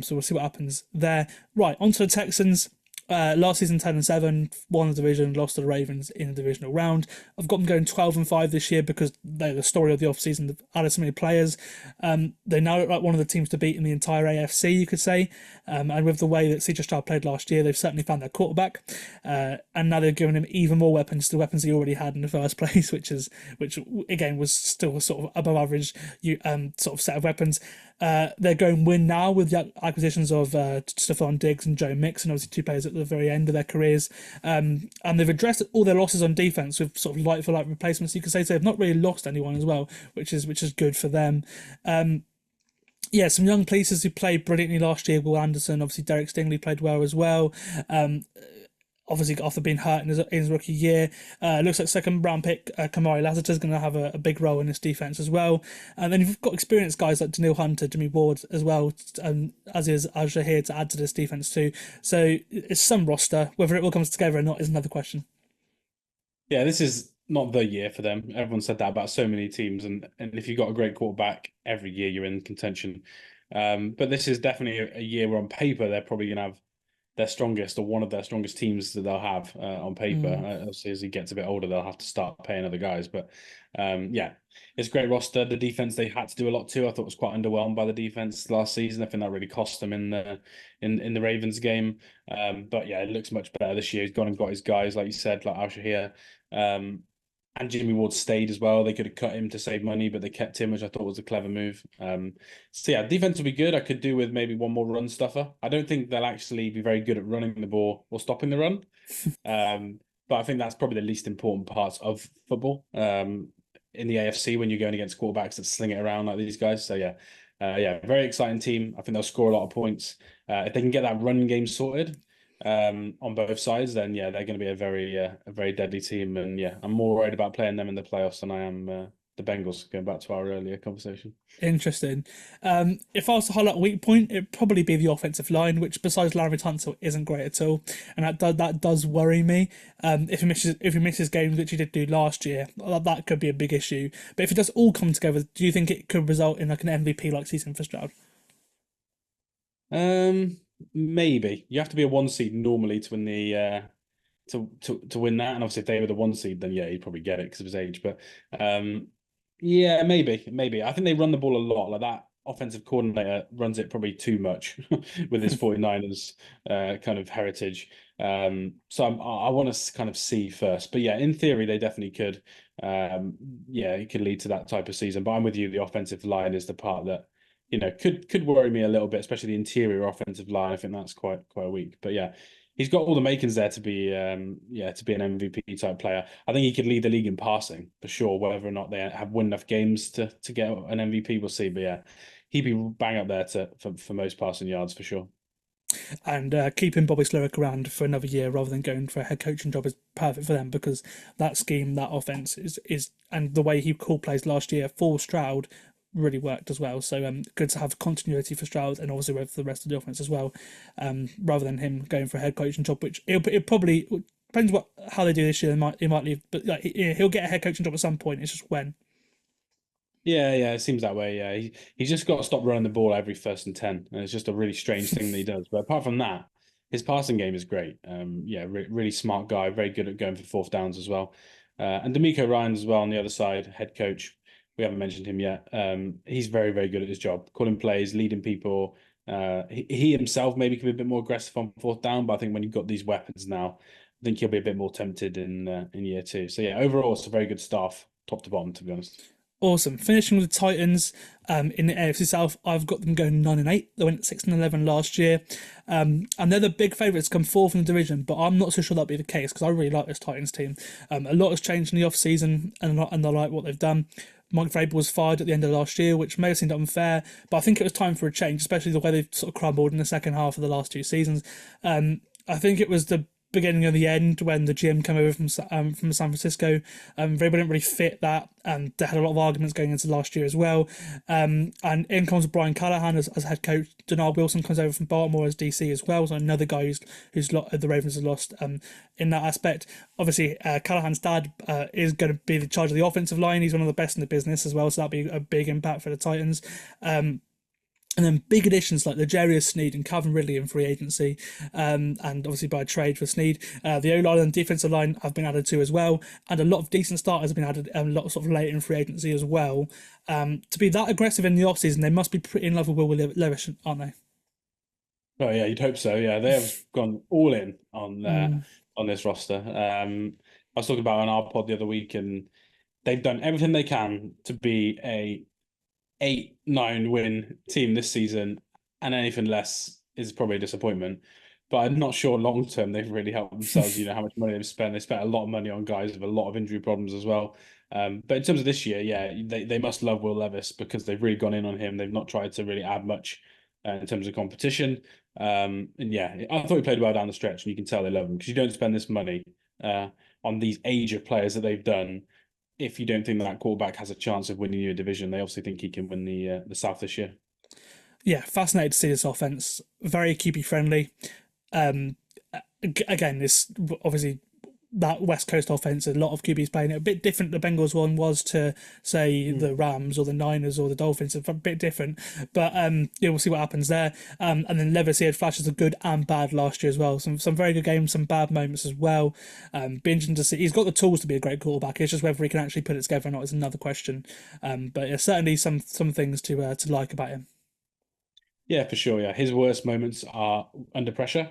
So we'll see what happens there. Right, on to the Texans. Last season 10-7, won the division, lost to the Ravens in the divisional round. I've got them going 12-5 this year because they're the story of the offseason. They've added so many players. They now look like one of the teams to beat in the entire AFC, you could say. And with the way that CJ Stroud played last year, they've certainly found their quarterback. And now they're giving him even more weapons, the weapons he already had in the first place, which again was still sort of above average sort of set of weapons. They're going win now with the acquisitions of Stephon Diggs and Joe Mixon, obviously 2 players at the very end of their careers. And they've addressed all their losses on defense with sort of like-for-like replacements. You could say so they've not really lost anyone as well, which is good for them. Yeah, some young pieces who played brilliantly last year. Will Anderson, obviously Derek Stingley played well as well. obviously after being hurt in his rookie year. Looks like second round pick Kamari Lassiter is going to have a big role in this defense as well. And then you've got experienced guys like Daniil Hunter, Jimmy Ward as well, as is Al here to add to this defense too. So it's some roster. Whether it all comes together or not is another question. Yeah, this is not the year for them. Everyone said that about so many teams, and if you've got a great quarterback, every year you're in contention. But this is definitely a year where on paper they're probably going to have their strongest or one of their strongest teams that they'll have on paper. Obviously, as he gets a bit older, they'll have to start paying other guys. But yeah, it's a great roster. The defense they had to do a lot too. I thought was quite underwhelmed by the defense last season. I think that really cost them in the Ravens game. But yeah, it looks much better this year. He's gone and got his guys, like you said, like Al here. And Jimmy Ward stayed as well. They could have cut him to save money, but they kept him, which I thought was a clever move. So yeah, defense will be good. I could do with maybe one more run stuffer. I don't think they'll actually be very good at running the ball or stopping the run. But I think that's probably the least important parts of football in the AFC when you're going against quarterbacks that sling it around like these guys. So yeah, very exciting team. I think they'll score a lot of points. If they can get that run game sorted, on both sides, then yeah, they're going to be a very deadly team. And yeah, I'm more worried about playing them in the playoffs than I am the Bengals, going back to our earlier conversation. Interesting. If I was to highlight a weak point, it'd probably be the offensive line, which besides Larry Tunsil isn't great at all, and that does worry me. If he misses games, which he did do last year, that could be a big issue. But if it does all come together, do you think it could result in like an MVP like season for Stroud? Maybe you have to be a 1 seed normally to win the to win that, and obviously if they were the 1 seed, then yeah, he'd probably get it because of his age. But yeah, maybe I think they run the ball a lot. Like that offensive coordinator runs it probably too much with his 49ers kind of heritage. So I want to kind of see first, but yeah, in theory they definitely could. Yeah, it could lead to that type of season. But I'm with you. The offensive line is the part that could worry me a little bit, especially the interior offensive line. I think that's quite weak. But yeah, he's got all the makings there to be an MVP type player. I think he could lead the league in passing for sure. Whether or not they have won enough games to get an MVP, we'll see. But yeah, he'd be bang up there for most passing yards for sure. And keeping Bobby Slowick around for another year rather than going for a head coaching job is perfect for them, because that scheme, that offense is and the way he called plays last year for Stroud really worked as well. So good to have continuity for Stroud and obviously with the rest of the offense as well, rather than him going for a head coaching job, which it probably depends how they do this year. He might leave, but like, he'll get a head coaching job at some point. It's just when. Yeah, it seems that way. Yeah, he's just got to stop running the ball every 1st and 10, and it's just a really strange thing that he does. But apart from that, his passing game is great. Really smart guy, very good at going for 4th downs as well. And D'Amico Ryans as well on the other side, head coach. We haven't mentioned him yet. He's very, very good at his job, calling plays, leading people. He himself maybe can be a bit more aggressive on 4th down, but I think when you've got these weapons now, I think he'll be a bit more tempted in year 2. So yeah, overall, it's a very good staff, top to bottom, to be honest. Awesome. Finishing with the Titans in the AFC South, I've got them going 9-8. They went 6-11 last year, and they're the big favourites to come 4th in the division. But I'm not so sure that'll be the case, because I really like this Titans team. A lot has changed in the off season, and I like what they've done. Mike Vrabel was fired at the end of last year, which may have seemed unfair, but I think it was time for a change, especially the way they've sort of crumbled in the second half of the last 2 seasons. I think it was the beginning of the end when the GM came over from San Francisco. Vrabel didn't really fit that, and they had a lot of arguments going into last year as well. And in comes Brian Callahan as head coach. Denard Wilson comes over from Baltimore as DC as well, so another guy who's the Ravens have lost in that aspect. Obviously, Callahan's dad is going to be in charge of the offensive line. He's one of the best in the business as well, so that'll be a big impact for the Titans. And then big additions like L'Jarius Sneed and Calvin Ridley in free agency, and obviously by trade for Sneed. The O-line and defensive line have been added to as well, and a lot of decent starters have been added, a lot of sort of late in free agency as well. To be that aggressive in the offseason, they must be pretty in love with Will Levis, aren't they? Oh yeah, you'd hope so. Yeah, they have gone all in on this roster. I was talking about on our pod the other week, and they've done everything they can to be a 8-9 win team this season, and anything less is probably a disappointment. But I'm not sure long term they've really helped themselves. How much money they've spent. They spent a lot of money on guys with a lot of injury problems as well. But in terms of this year, yeah, they must love Will Levis, because they've really gone in on him. They've not tried to really add much in terms of competition. And yeah, I thought he played well down the stretch, and you can tell they love him because you don't spend this money on these age of players that they've done if you don't think that quarterback has a chance of winning you a division. They obviously think he can win the South this year. Yeah, fascinated to see this offense. Very QB friendly. Again, this obviously that West Coast offense, a lot of QBs playing it. A bit different. The Bengals one was to say the Rams or the Niners or the Dolphins. It's a bit different, but yeah, we'll see what happens there. And then Levis, he had flashes of good and bad last year as well. Some very good games, some bad moments as well. Be interesting to see. He's got the tools to be a great quarterback. It's just whether he can actually put it together or not is another question. But yeah, certainly some things to like about him. Yeah, for sure. Yeah, his worst moments are under pressure.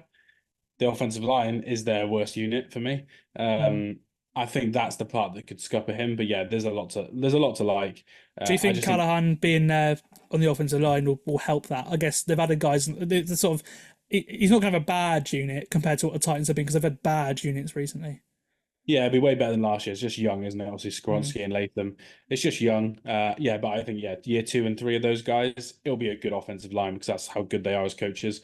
The offensive line is their worst unit for me. I think that's the part that could scupper him. But yeah, there's a lot to like. Do you think Callahan being there on the offensive line will help that? I guess they've added guys. The sort of he's not going to have a bad unit compared to what the Titans have been because they've had bad units recently. Yeah, it'd be way better than last year. It's just young, isn't it? Obviously, Skoronski and Latham. It's just young. Yeah, but I think, year 2 and 3 of those guys, it'll be a good offensive line because that's how good they are as coaches.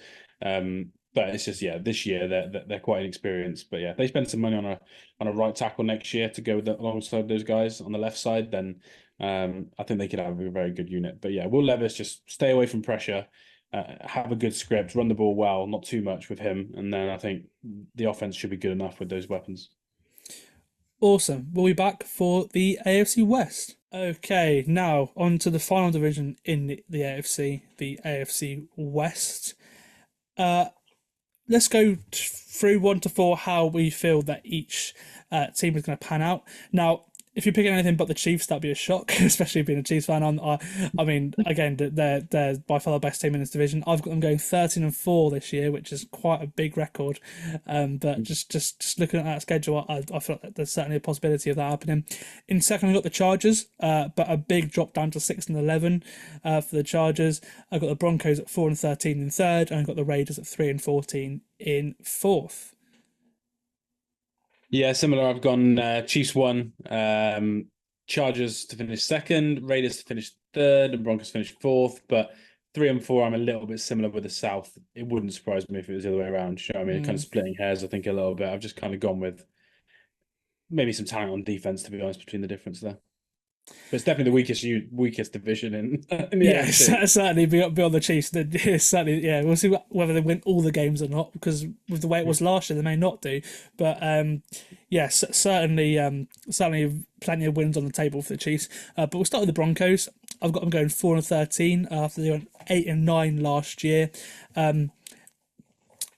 But it's just, this year they're quite inexperienced. But yeah, if they spend some money on a right tackle next year to go alongside those guys on the left side, then I think they could have a very good unit. But yeah, Will Levis, just stay away from pressure, have a good script, run the ball well, not too much with him. And then I think the offense should be good enough with those weapons. Awesome. We'll be back for the AFC West. Okay, now on to the final division in the AFC, the AFC West. Let's go through 1 to 4 how we feel that each team is going to pan out. Now, if you're picking anything but the Chiefs, that'd be a shock, especially being a Chiefs fan. I mean, again, they're by far the best team in this division. I've got them going 13-4 this year, which is quite a big record. But just looking at that schedule, I feel like there's certainly a possibility of that happening. In second, I've got the Chargers, but a big drop down to 6-11 for the Chargers. I've got the Broncos at 4-13 in third, and I've got the Raiders at 3-14 in fourth. Yeah, similar. I've gone Chiefs 1, Chargers to finish second, Raiders to finish third, and Broncos finish fourth. But 3 and 4, I'm a little bit similar with the South. It wouldn't surprise me if it was the other way around. You know what I mean? Kind of splitting hairs, I think, a little bit. I've just kind of gone with maybe some talent on defense, to be honest, between the difference there. But it's definitely the weakest division in the AFC. Certainly beyond the Chiefs. Certainly, yeah. We'll see whether they win all the games or not, because with the way it was last year, they may not do. But yes, certainly plenty of wins on the table for the Chiefs. But we'll start with the Broncos. I've got them going 4-13 after they went 8-9 last year.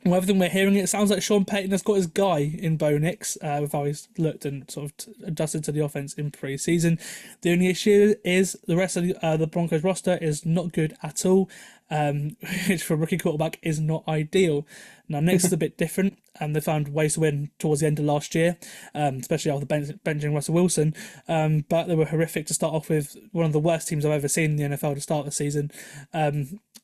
Well, everything we're hearing, it sounds like Sean Payton has got his guy in Bo Nix, with how he's looked and sort of adjusted to the offense in pre-season. The only issue is the rest of the Broncos roster is not good at all, which for a rookie quarterback is not ideal. Now, Nix is a bit different, and they found ways to win towards the end of last year, especially after benching Russell Wilson. But they were horrific to start off with, one of the worst teams I've ever seen in the NFL to start the season.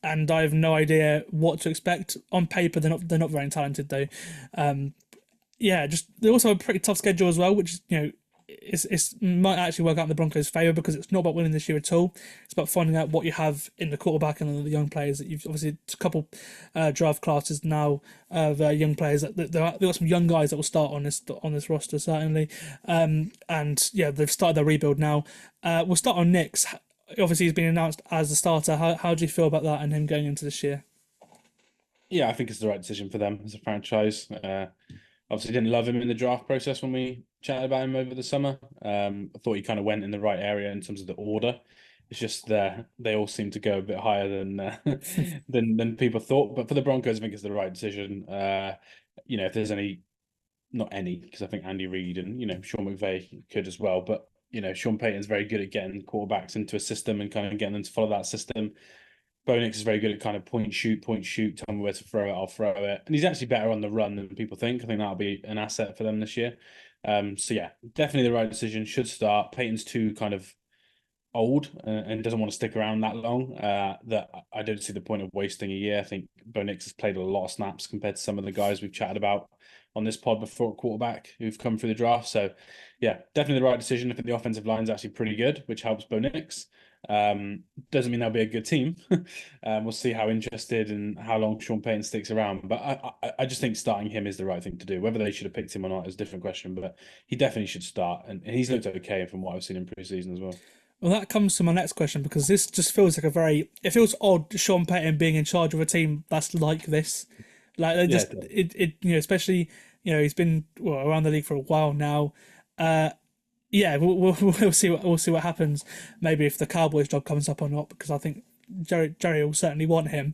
And I have no idea what to expect. On paper, they're not very talented though. They also have a pretty tough schedule as well, which it's might actually work out in the Broncos' favour because it's not about winning this year at all. It's about finding out what you have in the quarterback and the young players that you've obviously a couple draft classes now of young players that they've got some young guys that will start on this roster certainly. They've started their rebuild now. We'll start on Nix. Obviously, he's been announced as the starter. How do you feel about that and him going into this year? Yeah, I think it's the right decision for them as a franchise. Obviously, didn't love him in the draft process when we chatted about him over the summer. I thought he kind of went in the right area in terms of the order. It's just they all seem to go a bit higher than people thought. But for the Broncos, I think it's the right decision. If there's not any, because I think Andy Reid and Sean McVay could as well, but. Sean Payton's very good at getting quarterbacks into a system and kind of getting them to follow that system. Bo Nix is very good at kind of point, shoot, tell me where to throw it, I'll throw it. And he's actually better on the run than people think. I think that'll be an asset for them this year. Definitely the right decision. Should start. Payton's too kind of old and doesn't want to stick around that long. That I don't see the point of wasting a year. I think Bo Nix has played a lot of snaps compared to some of the guys we've chatted about on this pod before, quarterback who've come through the draft. So, yeah, definitely the right decision. I think the offensive line is actually pretty good, which helps Bo Nix. Doesn't mean they'll be a good team. We'll see how interested and how long Sean Payton sticks around. But I just think starting him is the right thing to do. Whether they should have picked him or not is a different question. But he definitely should start, and he's looked okay from what I've seen in preseason as well. Well, that comes to my next question, because this just feels like it feels odd, Sean Payton being in charge of a team that's like this. Like they just especially he's been around the league for a while now. We'll see what happens. Maybe if the Cowboys job comes up or not, because I think Jerry will certainly want him.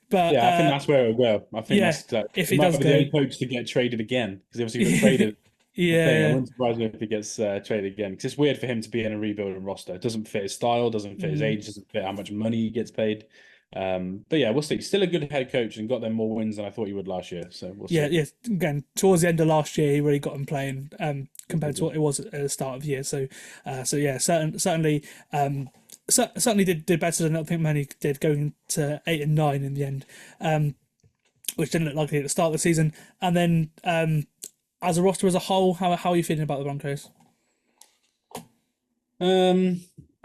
But I think that's where it'll go. I think that's if he does be the only coach to get traded again, because obviously he got traded. I wouldn't surprise me if he gets traded again, because it's weird for him to be in a rebuilding roster. It doesn't fit his style, doesn't fit his age, doesn't fit how much money he gets paid. But we'll see. Still a good head coach and got them more wins than I thought he would last year. So we'll see. Again, towards the end of last year, he really got them playing compared to what it was at the start of the year. Certainly did better than I think many did, going to 8 and 9 in the end, which didn't look likely at the start of the season. And then as a roster as a whole, how are you feeling about the Broncos?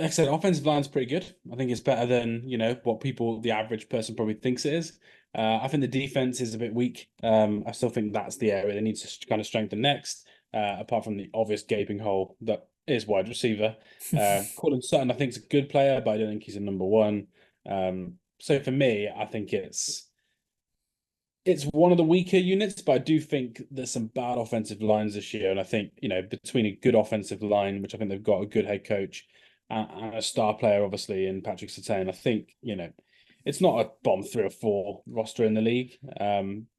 Like I said, offensive line's pretty good. I think it's better than what the average person probably thinks it is. I think the defense is a bit weak. I still think that's the area they need to kind of strengthen next. Apart from the obvious gaping hole that is wide receiver. Colin Sutton, I think, is a good player, but I don't think he's a number one. So for me, I think it's one of the weaker units, but I do think there's some bad offensive lines this year. And I think, between a good offensive line, which I think they've got a good head coach, and a star player, obviously, in Patrick Surtain, I think, it's not a bottom 3 or 4 roster in the league.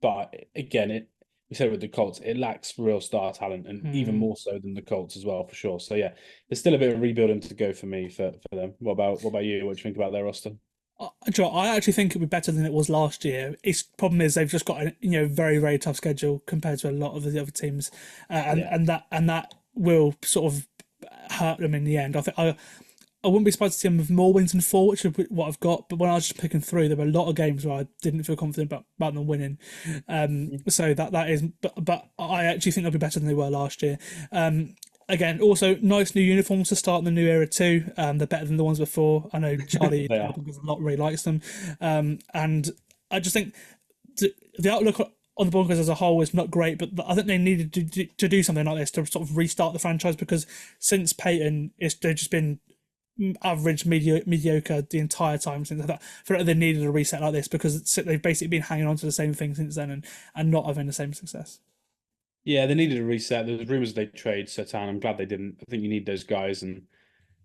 But again, we said with the Colts, it lacks real star talent, and even more so than the Colts as well, for sure. So there's still a bit of rebuilding to go for me for them. What about you? What do you think about their roster? I actually think it'll be better than it was last year. Its problem is they've just got a very, very tough schedule compared to a lot of the other teams, and that will sort of hurt them in the end. I think I wouldn't be surprised to see them with more wins than 4, which is what I've got. But when I was just picking through, there were a lot of games where I didn't feel confident about them winning. So that is, but I actually think they'll be better than they were last year. Again, also nice new uniforms to start in the new era too. They're better than the ones before. I know Charlie really likes them, and I just think the outlook on the Broncos as a whole is not great. But I think they needed to do something like this to sort of restart the franchise, because since Peyton, they've just been average, mediocre the entire time since that. I feel like they needed a reset like this, because they've basically been hanging on to the same thing since then and not having the same success. Yeah, they needed a reset. There's rumours they trade Surtain. I'm glad they didn't. I think you need those guys, and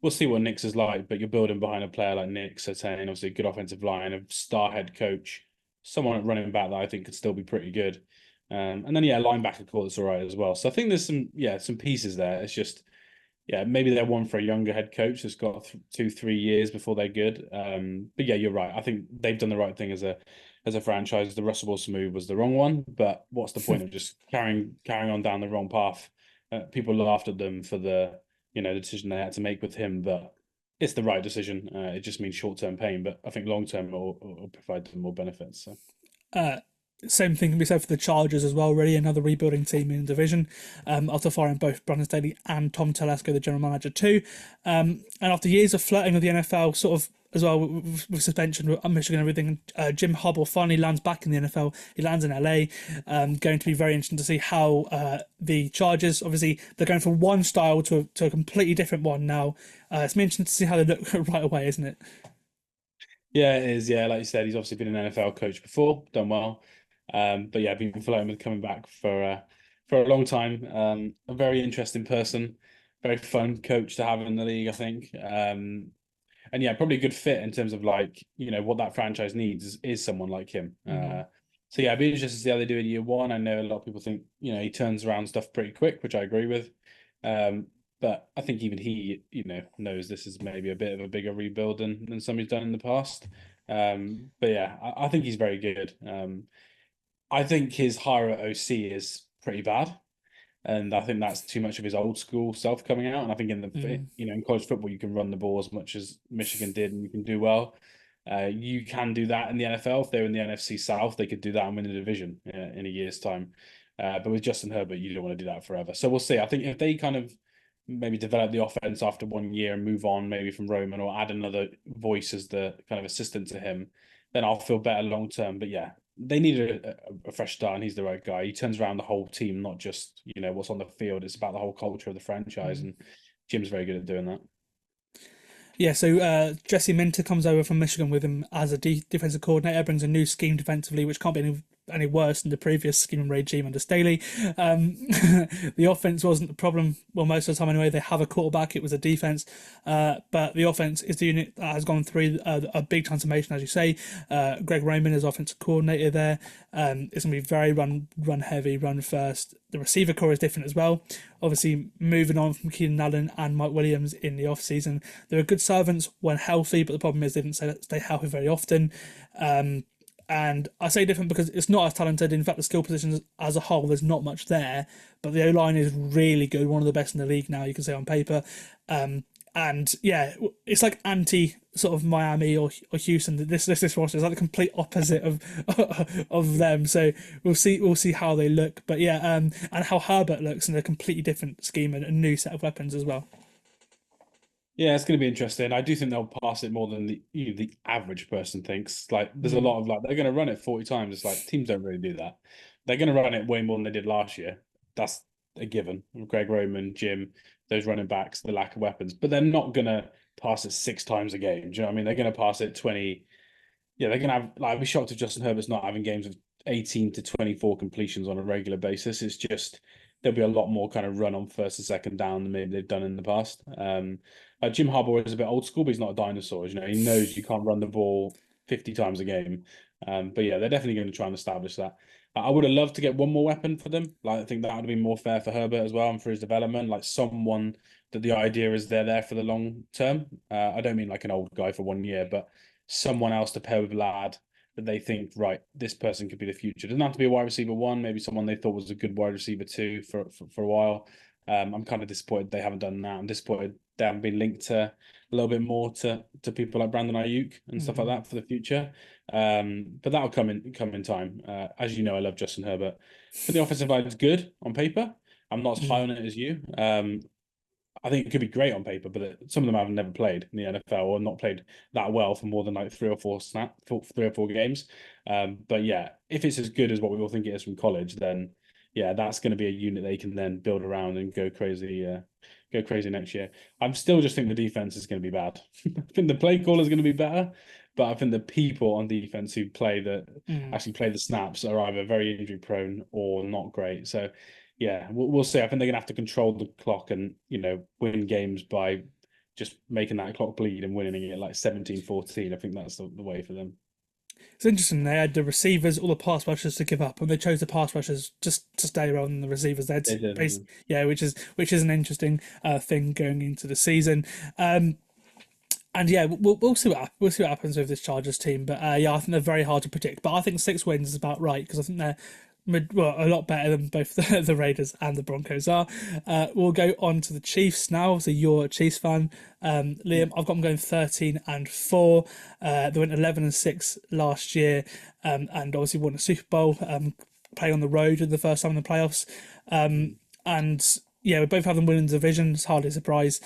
we'll see what Nick's is like. But you're building behind a player like Nick Surtain, obviously a good offensive line, a star head coach, someone at running back that I think could still be pretty good. And then linebacker core that's all right as well. So I think there's some pieces there. It's just maybe they're one for a younger head coach that's got 2-3 years before they're good. But you're right. I think they've done the right thing as a franchise. The Russell Wilson move was the wrong one, but what's the point of just carrying on down the wrong path? People laughed at them for the decision they had to make with him, but it's the right decision. It just means short-term pain, but I think long-term it will provide them more benefits. So. Same thing can be said for the Chargers as well, really, another rebuilding team in the division, after firing both Brandon Staley and Tom Telesco, the general manager too. And after years of flirting with the NFL, sort of as well with suspension, with Michigan and everything, Jim Hobble finally lands back in the NFL. He lands in LA. Going to be very interesting to see how the Chargers, obviously, they're going from one style to a completely different one now. It's interesting to see how they look right away, isn't it? Yeah, it is. Yeah, like you said, he's obviously been an NFL coach before, done well. But been flirting with coming back for a long time. A very interesting person, very fun coach to have in the league, I think. And probably a good fit in terms of what that franchise needs is someone like him. So it'd be interesting to see how they do in year one. I know a lot of people think he turns around stuff pretty quick, which I agree with. But I think even he knows this is maybe a bit of a bigger rebuild than somebody's done in the past. I think he's very good. I think his hire at OC is pretty bad, and I think that's too much of his old school self coming out. And I think in college football you can run the ball as much as Michigan did, and you can do well. You can do that in the NFL. If they're in the NFC South, they could do that and win the division in a year's time. But with Justin Herbert, you don't want to do that forever. So we'll see. I think if they kind of maybe develop the offense after 1 year and move on maybe from Roman, or add another voice as the kind of assistant to him, then I'll feel better long term. But yeah, they need a fresh start, and he's the right guy. He turns around the whole team, not just, what's on the field. It's about the whole culture of the franchise, and Jim's very good at doing that. Yeah, so Jesse Minter comes over from Michigan with him as a defensive coordinator, brings a new scheme defensively, which can't be any worse than the previous scheme regime under Staley. The offense wasn't the problem. Well, most of the time anyway, they have a quarterback. It was a defense. But the offense is the unit that has gone through a big transformation, as you say. Greg Roman is offensive coordinator there. It's going to be very run heavy, run first. The receiver core is different as well. Obviously, moving on from Keenan Allen and Mike Williams in the offseason. They were good servants when healthy, but the problem is they didn't stay healthy very often. And I say different because it's not as talented. In fact, the skill positions as a whole, there's not much there. But the O-line is really good, one of the best in the league now, you can say on paper. And yeah, it's like anti sort of Miami or Houston. This roster is like the complete opposite of them. So we'll see how they look. But yeah, and how Herbert looks in a completely different scheme and a new set of weapons as well. Yeah, it's going to be interesting. I do think they'll pass it more than the average person thinks. Like, there's a lot of they're going to run it 40 times. It's like teams don't really do that. They're going to run it way more than they did last year. That's a given. Greg Roman, Jim, those running backs, the lack of weapons, but they're not going to pass it 6 times a game. Do you know what I mean? They're going to pass it 20. Yeah, they're going to have. I'd be shocked if Justin Herbert's not having games of 18 to 24 completions on a regular basis. It's just there'll be a lot more kind of run on first and second down than maybe they've done in the past. Jim Harbaugh is a bit old school, but he's not a dinosaur. He knows you can't run the ball 50 times a game. But yeah, they're definitely going to try and establish that. I would have loved to get one more weapon for them. Like, I think that would have been more fair for Herbert as well and for his development. Like, someone that the idea is they're there for the long term. I don't mean like an old guy for 1 year, but someone else to pair with Lad that they think, right, this person could be the future. It doesn't have to be a wide receiver 1, maybe someone they thought was a good wide receiver 2 for a while. I'm kind of disappointed they haven't done that. I'm disappointed they haven't been linked to a little bit more to people like Brandon Ayuk and stuff like that for the future. But that'll come in time. As you know, I love Justin Herbert. But the offensive line is good on paper. I'm not as high on it as you. I think it could be great on paper, but some of them have never played in the NFL or not played that well for more than like 3 or 4 games. But yeah, if it's as good as what we all think it is from college, then yeah, that's going to be a unit they can then build around and go crazy next year. I'm still just think the defense is going to be bad. I think the play call is going to be better, but I think the people on defense who actually play the snaps are either very injury prone or not great. So yeah, we'll see. I think they're going to have to control the clock and win games by just making that clock bleed and winning it like 17-14. I think that's the way for them. It's interesting. They had the receivers, all the pass rushers to give up, and they chose the pass rushers just to stay rather than the receivers. They did, yeah, which is an interesting thing going into the season. And yeah, we'll see what happens with this Chargers team. But yeah, I think they're very hard to predict. But I think 6 wins is about right because I think they're a lot better than both the Raiders and the Broncos are. We'll go on to the Chiefs now. So you're a Chiefs fan. Liam, I've got them going 13-4. They went 11-6 last year, and obviously won a Super Bowl, playing on the road for the first time in the playoffs. And yeah, we both have them winning the division. It's hardly a surprise.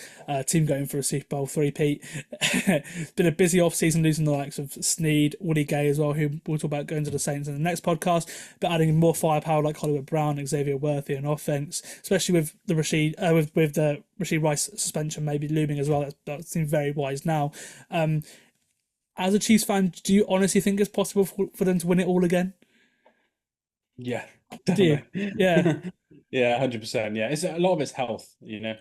Team going for a Super Bowl three-peat. It's been a busy off-season, losing the likes of Snead, Woody Gay as well, who we'll talk about going to the Saints in the next podcast, but adding more firepower like Hollywood Brown, Xavier Worthy on offense, especially with the Rashid Rice suspension maybe looming as well. That seems very wise now. As a Chiefs fan, do you honestly think it's possible for them to win it all again? Yeah, definitely. Yeah. Yeah, 100%. Yeah, it's a lot of it's health. You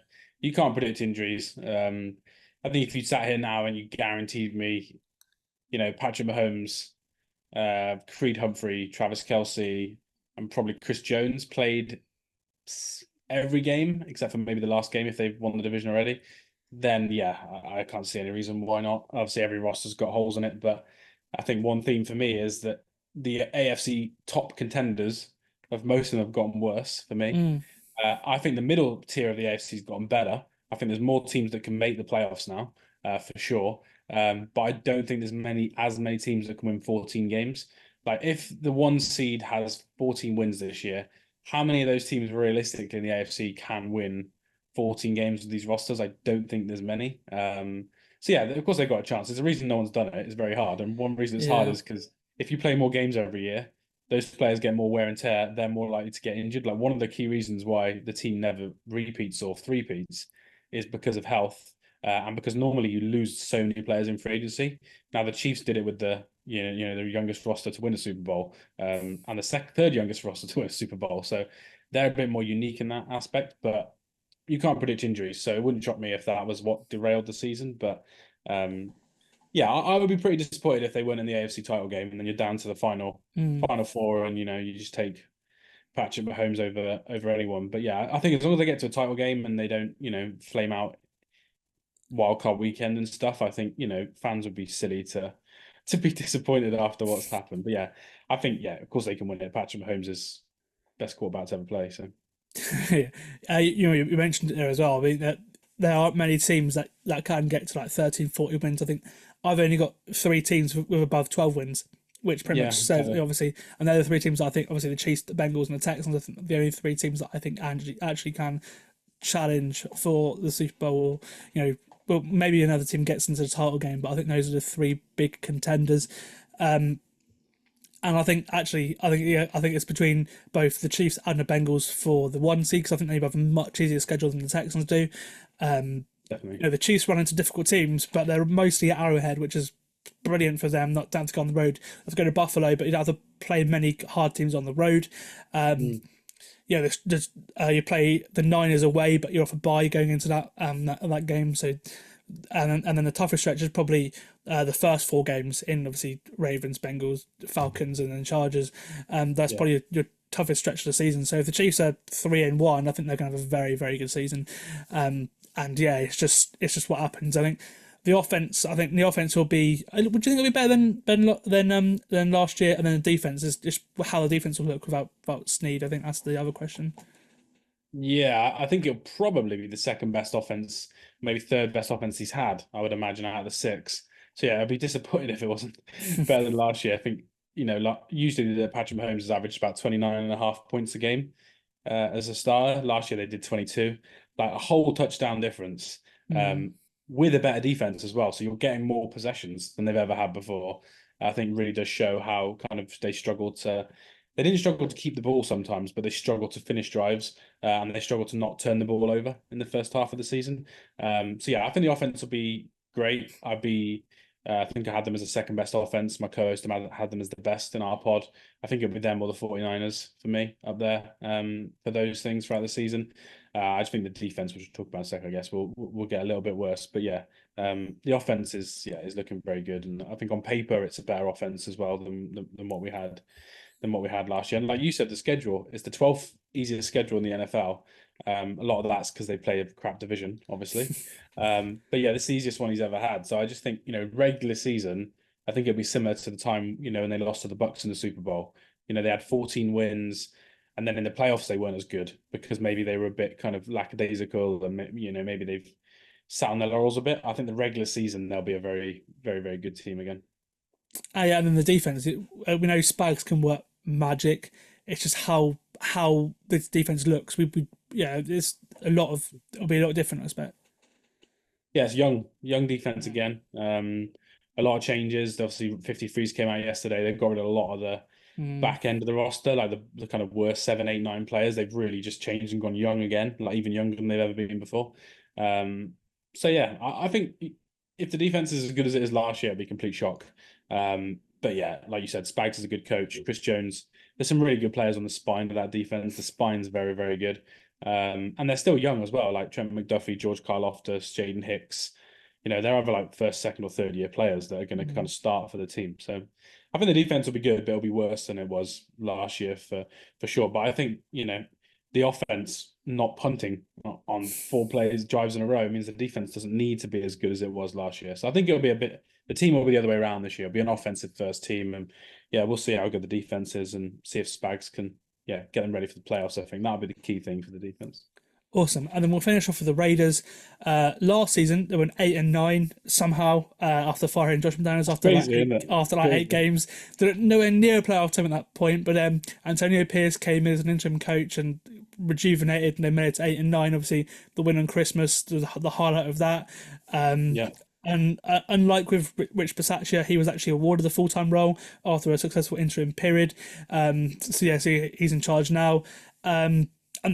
can't predict injuries. I think if you sat here now and you guaranteed me, Patrick Mahomes, Creed Humphrey, Travis Kelce, and probably Chris Jones played every game except for maybe the last game if they've won the division already, then yeah, I can't see any reason why not. Obviously, every roster's got holes in it, but I think one theme for me is that the AFC top contenders of most of them have gotten worse for me. I think the middle tier of the AFC has gotten better. I think there's more teams that can make the playoffs now, for sure. But I don't think there's as many teams that can win 14 games. Like, if the 1 seed has 14 wins this year, how many of those teams realistically in the AFC can win 14 games with these rosters. I don't think there's many. So yeah, of course they've got a chance. There's a reason no one's done it. It's very hard. And one reason it's hard is because if you play more games every year, those players get more wear and tear. They're more likely to get injured. Like one of the key reasons why the team never repeats or three-peats is because of health. And because normally you lose so many players in free agency. Now the Chiefs did it with the the youngest roster to win a Super Bowl, and the third youngest roster to win a Super Bowl. So they're a bit more unique in that aspect. But you can't predict injuries, so it wouldn't shock me if that was what derailed the season. But yeah, I would be pretty disappointed if they weren't in the AFC title game, and then you're down to the final four, and you just take Patrick Mahomes over anyone. But yeah, I think as long as they get to a title game and they don't flame out wildcard weekend and stuff, I think fans would be silly to be disappointed after what's happened. But yeah, I think of course they can win it. Patrick Mahomes is best quarterback to ever play. So you mentioned it there as well. I mean, that there aren't many teams that can get to like 13, 40 wins. I think I've only got 3 teams with above 12 wins, which pretty much says obviously, and they're the 3 teams that I think obviously the Chiefs, the Bengals, and the Texans are the only 3 teams that I think actually can challenge for the Super Bowl. Or, well, maybe another team gets into the title game, but I think those are the 3 big contenders. And I think it's between both the Chiefs and the Bengals for the 1 seed, because I think they have a much easier schedule than the Texans do. Definitely. The Chiefs run into difficult teams, but they're mostly at Arrowhead, which is brilliant for them. Not down to go on the road. Have to go to Buffalo, but you'd have to play many hard teams on the road. You play the Niners away, but you're off a bye going into that game. So, and then the toughest stretch is probably the first 4 games in obviously Ravens, Bengals, Falcons, and then Chargers. That's probably your toughest stretch of the season. So if the Chiefs are 3-1, I think they're going to have a very, very good season. It's just what happens. I think the offense will be. Would you think it'll be better than last year? And then the defense is just how the defense will look without Snead. I think that's the other question. Yeah, I think it'll probably be the second best offense, maybe third best offense he's had, I would imagine, out of the 6. So yeah, I'd be disappointed if it wasn't better than last year. I think, usually the Patrick Mahomes has averaged about 29.5 points a game as a starter. Last year they did 22, like a whole touchdown difference with a better defense as well. So you're getting more possessions than they've ever had before. I think really does show how kind of they didn't struggle to keep the ball sometimes, but they struggled to finish drives and they struggled to not turn the ball over in the first half of the season. So yeah, I think the offense will be great. I think I had them as the second best offense. My co-host had them as the best in our pod. I think it'll be them or the 49ers for me up there for those things throughout the season. I just think the defense, which we'll talk about in a second, I guess, will get a little bit worse. But yeah, the offense is looking very good, and I think on paper it's a better offense as well than what we had last year. And like you said, the schedule is the 12th easiest schedule in the NFL. A lot of that's because they play a crap division, obviously. But yeah, this is the easiest one he's ever had. So I just think, regular season, I think it'll be similar to the time, when they lost to the Bucs in the Super Bowl. They had 14 wins, and then in the playoffs they weren't as good because maybe they were a bit kind of lackadaisical, and maybe they've sat on their laurels a bit. I think the regular season they'll be a very, very, very good team again. And then the defense, we know Spags can work magic. It's just how this defense looks. It'll be a lot different, I expect. Yeah, it's young defense again. A lot of changes. Obviously, 53s came out yesterday. They've got rid of a lot of the back end of the roster, like the kind of worst 7, 8, 9 players. They've really just changed and gone young again, like even younger than they've ever been before. So yeah, I think if the defense is as good as it is last year, it'd be a complete shock. But yeah, like you said, Spags is a good coach. Chris Jones, there's some really good players on the spine of that defense. The spine's very, very good. And they're still young as well, like Trent McDuffie, George Karlaftis, Jaden Hicks. They're either like first, second, or third year players that are going to kind of start for the team. So I think the defense will be good, but it'll be worse than it was last year for sure. But I think, the offense not punting on 4 drives in a row means the defense doesn't need to be as good as it was last year. So I think it'll be the team will be the other way around this year. It'll be an offensive first team. And yeah, we'll see how good the defense is and see if Spags can, get them ready for the playoffs. I think that'll be the key thing for the defense. Awesome. And then we'll finish off with the Raiders. Last season, they went 8-9 somehow after firing Josh McDaniels after 8 games. They're nowhere near a playoff team at that point, but Antonio Pierce came in as an interim coach and rejuvenated and they made it to 8-9. Obviously, the win on Christmas, the highlight of that. Yeah. And unlike with Rich Bisaccia, he was actually awarded the full-time role after a successful interim period. So he's in charge now. And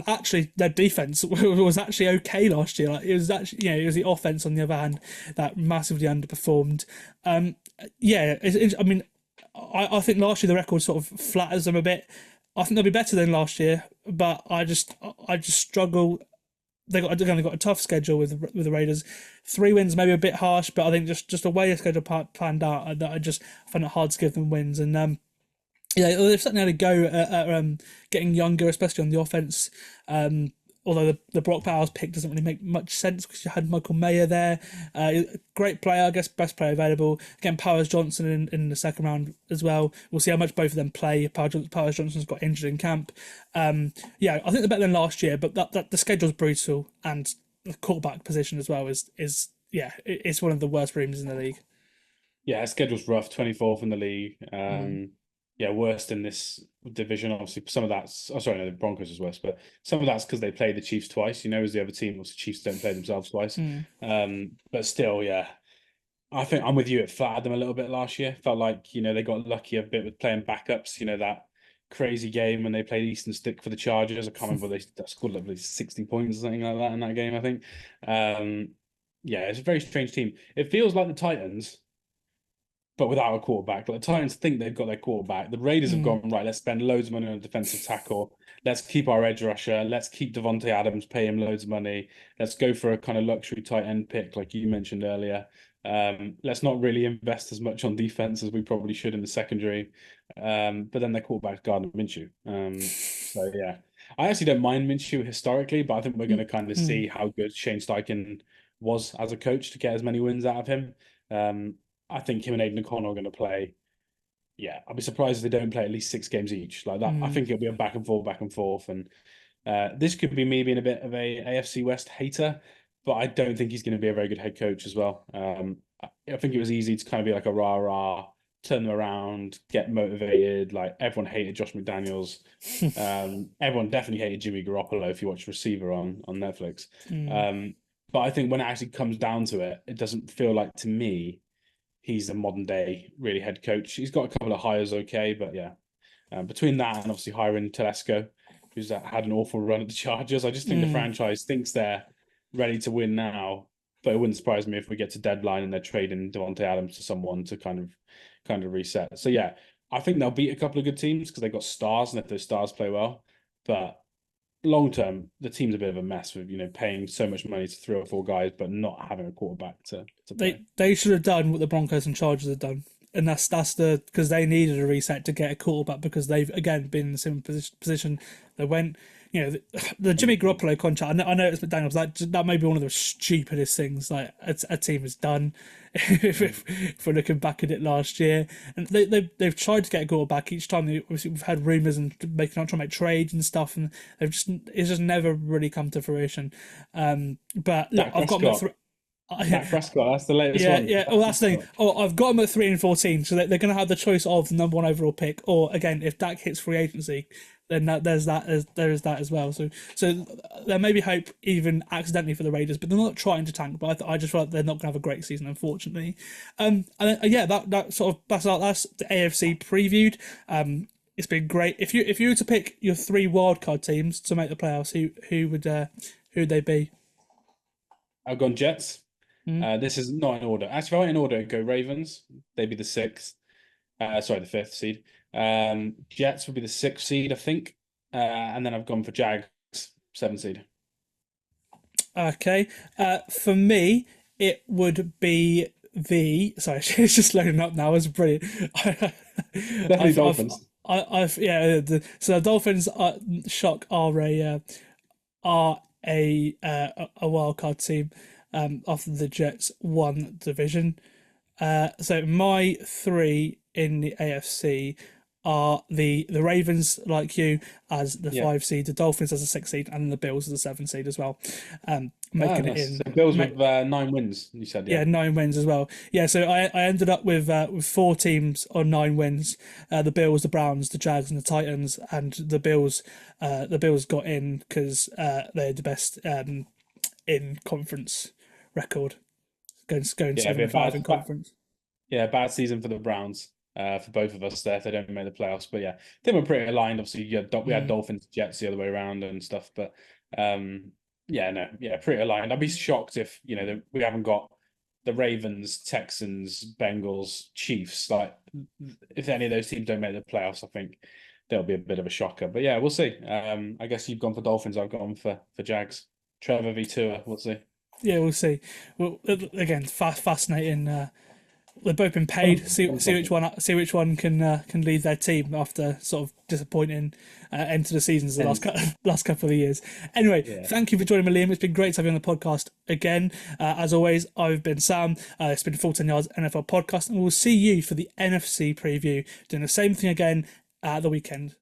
actually, their defense was actually okay last year. Like, it was actually, it was the offense on the other hand that massively underperformed. I think last year the record sort of flatters them a bit. I think they'll be better than last year, but I just struggle. They got a tough schedule with the Raiders. 3 wins maybe a bit harsh, but I think just a way the schedule planned out, I just find it hard to give them wins. And they've certainly had a go at getting younger, especially on the offense. Although the Brock Bowers pick doesn't really make much sense because you had Michael Mayer there. Great player, I guess, best player available. Again, Powers Johnson in the second round as well. We'll see how much both of them play. Powers Johnson's got injured in camp. I think they're better than last year, but that the schedule's brutal and the quarterback position as well is it's one of the worst rooms in the league. Yeah, schedule's rough. 24th in the league. Worst in this division. Obviously, some of that's the Broncos is worse, but some of that's because they play the Chiefs twice. As the other team, the Chiefs don't play themselves twice. But still, I think I'm with you. It flattered them a little bit last year. Felt like they got lucky a bit with playing backups. That crazy game when they played Eastern Stick for the Chargers. I can't remember they scored like 60 points or something like that in that game. I think. It's a very strange team. It feels like the Titans, but without a quarterback. Like, the Titans think they've got their quarterback. The Raiders have gone, right, let's spend loads of money on a defensive tackle. Let's keep our edge rusher. Let's keep Devontae Adams, pay him loads of money. Let's go for a kind of luxury tight end pick, like you mentioned earlier. Let's not really invest as much on defense as we probably should in the secondary. But then their quarterback's Gardner Minshew. I actually don't mind Minshew historically, but I think we're going to kind of see how good Shane Steichen was as a coach to get as many wins out of him. I think him and Aiden O'Connell are going to play. Yeah, I'll be surprised if they don't play at least 6 games each. Like that, I think it'll be a back and forth. And this could be me being a bit of a AFC West hater, but I don't think he's going to be a very good head coach as well. I think it was easy to kind of be like a rah-rah, turn them around, get motivated. Like, everyone hated Josh McDaniels. Everyone definitely hated Jimmy Garoppolo if you watch Receiver on Netflix. But I think when it actually comes down to it, it doesn't feel like, to me, he's a modern day really head coach. He's got a couple of hires, okay, but between that and obviously hiring Telesco, who's had an awful run at the Chargers, I just think the franchise thinks they're ready to win now. But it wouldn't surprise me if we get to deadline and they're trading Devontae Adams to someone to kind of reset. So I think they'll beat a couple of good teams because they've got stars, and if those stars play well, but long term, the team's a bit of a mess with paying so much money to 3 or 4 guys, but not having a quarterback to play. They should have done what the Broncos and Chargers have done, and that's because they needed a reset to get a quarterback because they've again been in the same position. They went, the Jimmy Garoppolo contract. I know it's McDaniels. That may be one of the stupidest things like a team has done. if we're looking back at it last year, and they've tried to get a quarterback each time. We've had rumors and trying to make trades and stuff, and it's just never really come to fruition. But look, I've got them at Dak Prescott, that's the latest one. Yeah. Well, that's the thing. I've got them at 3 and 14, so they're going to have the choice of the number 1 overall pick, or again, if Dak hits free agency, then there's that as well. So there may be hope even accidentally for the Raiders, but they're not trying to tank. But I just feel like they're not going to have a great season, unfortunately. That's the AFC previewed. It's been great. If you were to pick your 3 wildcard teams to make the playoffs, who'd they be? I've gone Jets. This is not in order. Actually, if I went in order, I'd go Ravens. They'd be the 6th. The 5th seed. Jets would be the 6th seed, I think. And then I've gone for Jags, 7th seed. Okay. For me, it would be sorry, it's just loading up now. It's brilliant. Definitely Dolphins. So the Dolphins are a wildcard team after the Jets won division. So my 3 in the AFC are the Ravens, like you, as the 5 seed, the Dolphins as a 6 seed, and the Bills as a 7 seed as well. Making it in. So Bills with 9 wins, you said. Yeah, 9 wins as well. Yeah, so I ended up with 4 teams on 9 wins. The Bills, the Browns, the Jags, and the Titans. And the Bills got in because they had the best in conference record, going 7-5 in conference. Yeah, bad season for the Browns. For both of us there if they don't make the playoffs. But yeah, I think we're pretty aligned. Obviously, we had Dolphins, Jets the other way around and stuff. But pretty aligned. I'd be shocked if we haven't got the Ravens, Texans, Bengals, Chiefs. Like, if any of those teams don't make the playoffs, I think there'll be a bit of a shocker. But yeah, we'll see. I guess you've gone for Dolphins. I've gone for Jags. Trevor v Tua. We'll see. Yeah, we'll see. Well, again, fascinating. They've both been paid. See which one can lead their team after sort of disappointing end to the seasons the last couple of years. Anyway, Thank you for joining me, Liam. It's been great to have you on the podcast again. As always, I've been Sam. It's been Full 10 Yards NFL podcast, and we'll see you for the NFC preview, doing the same thing again at the weekend.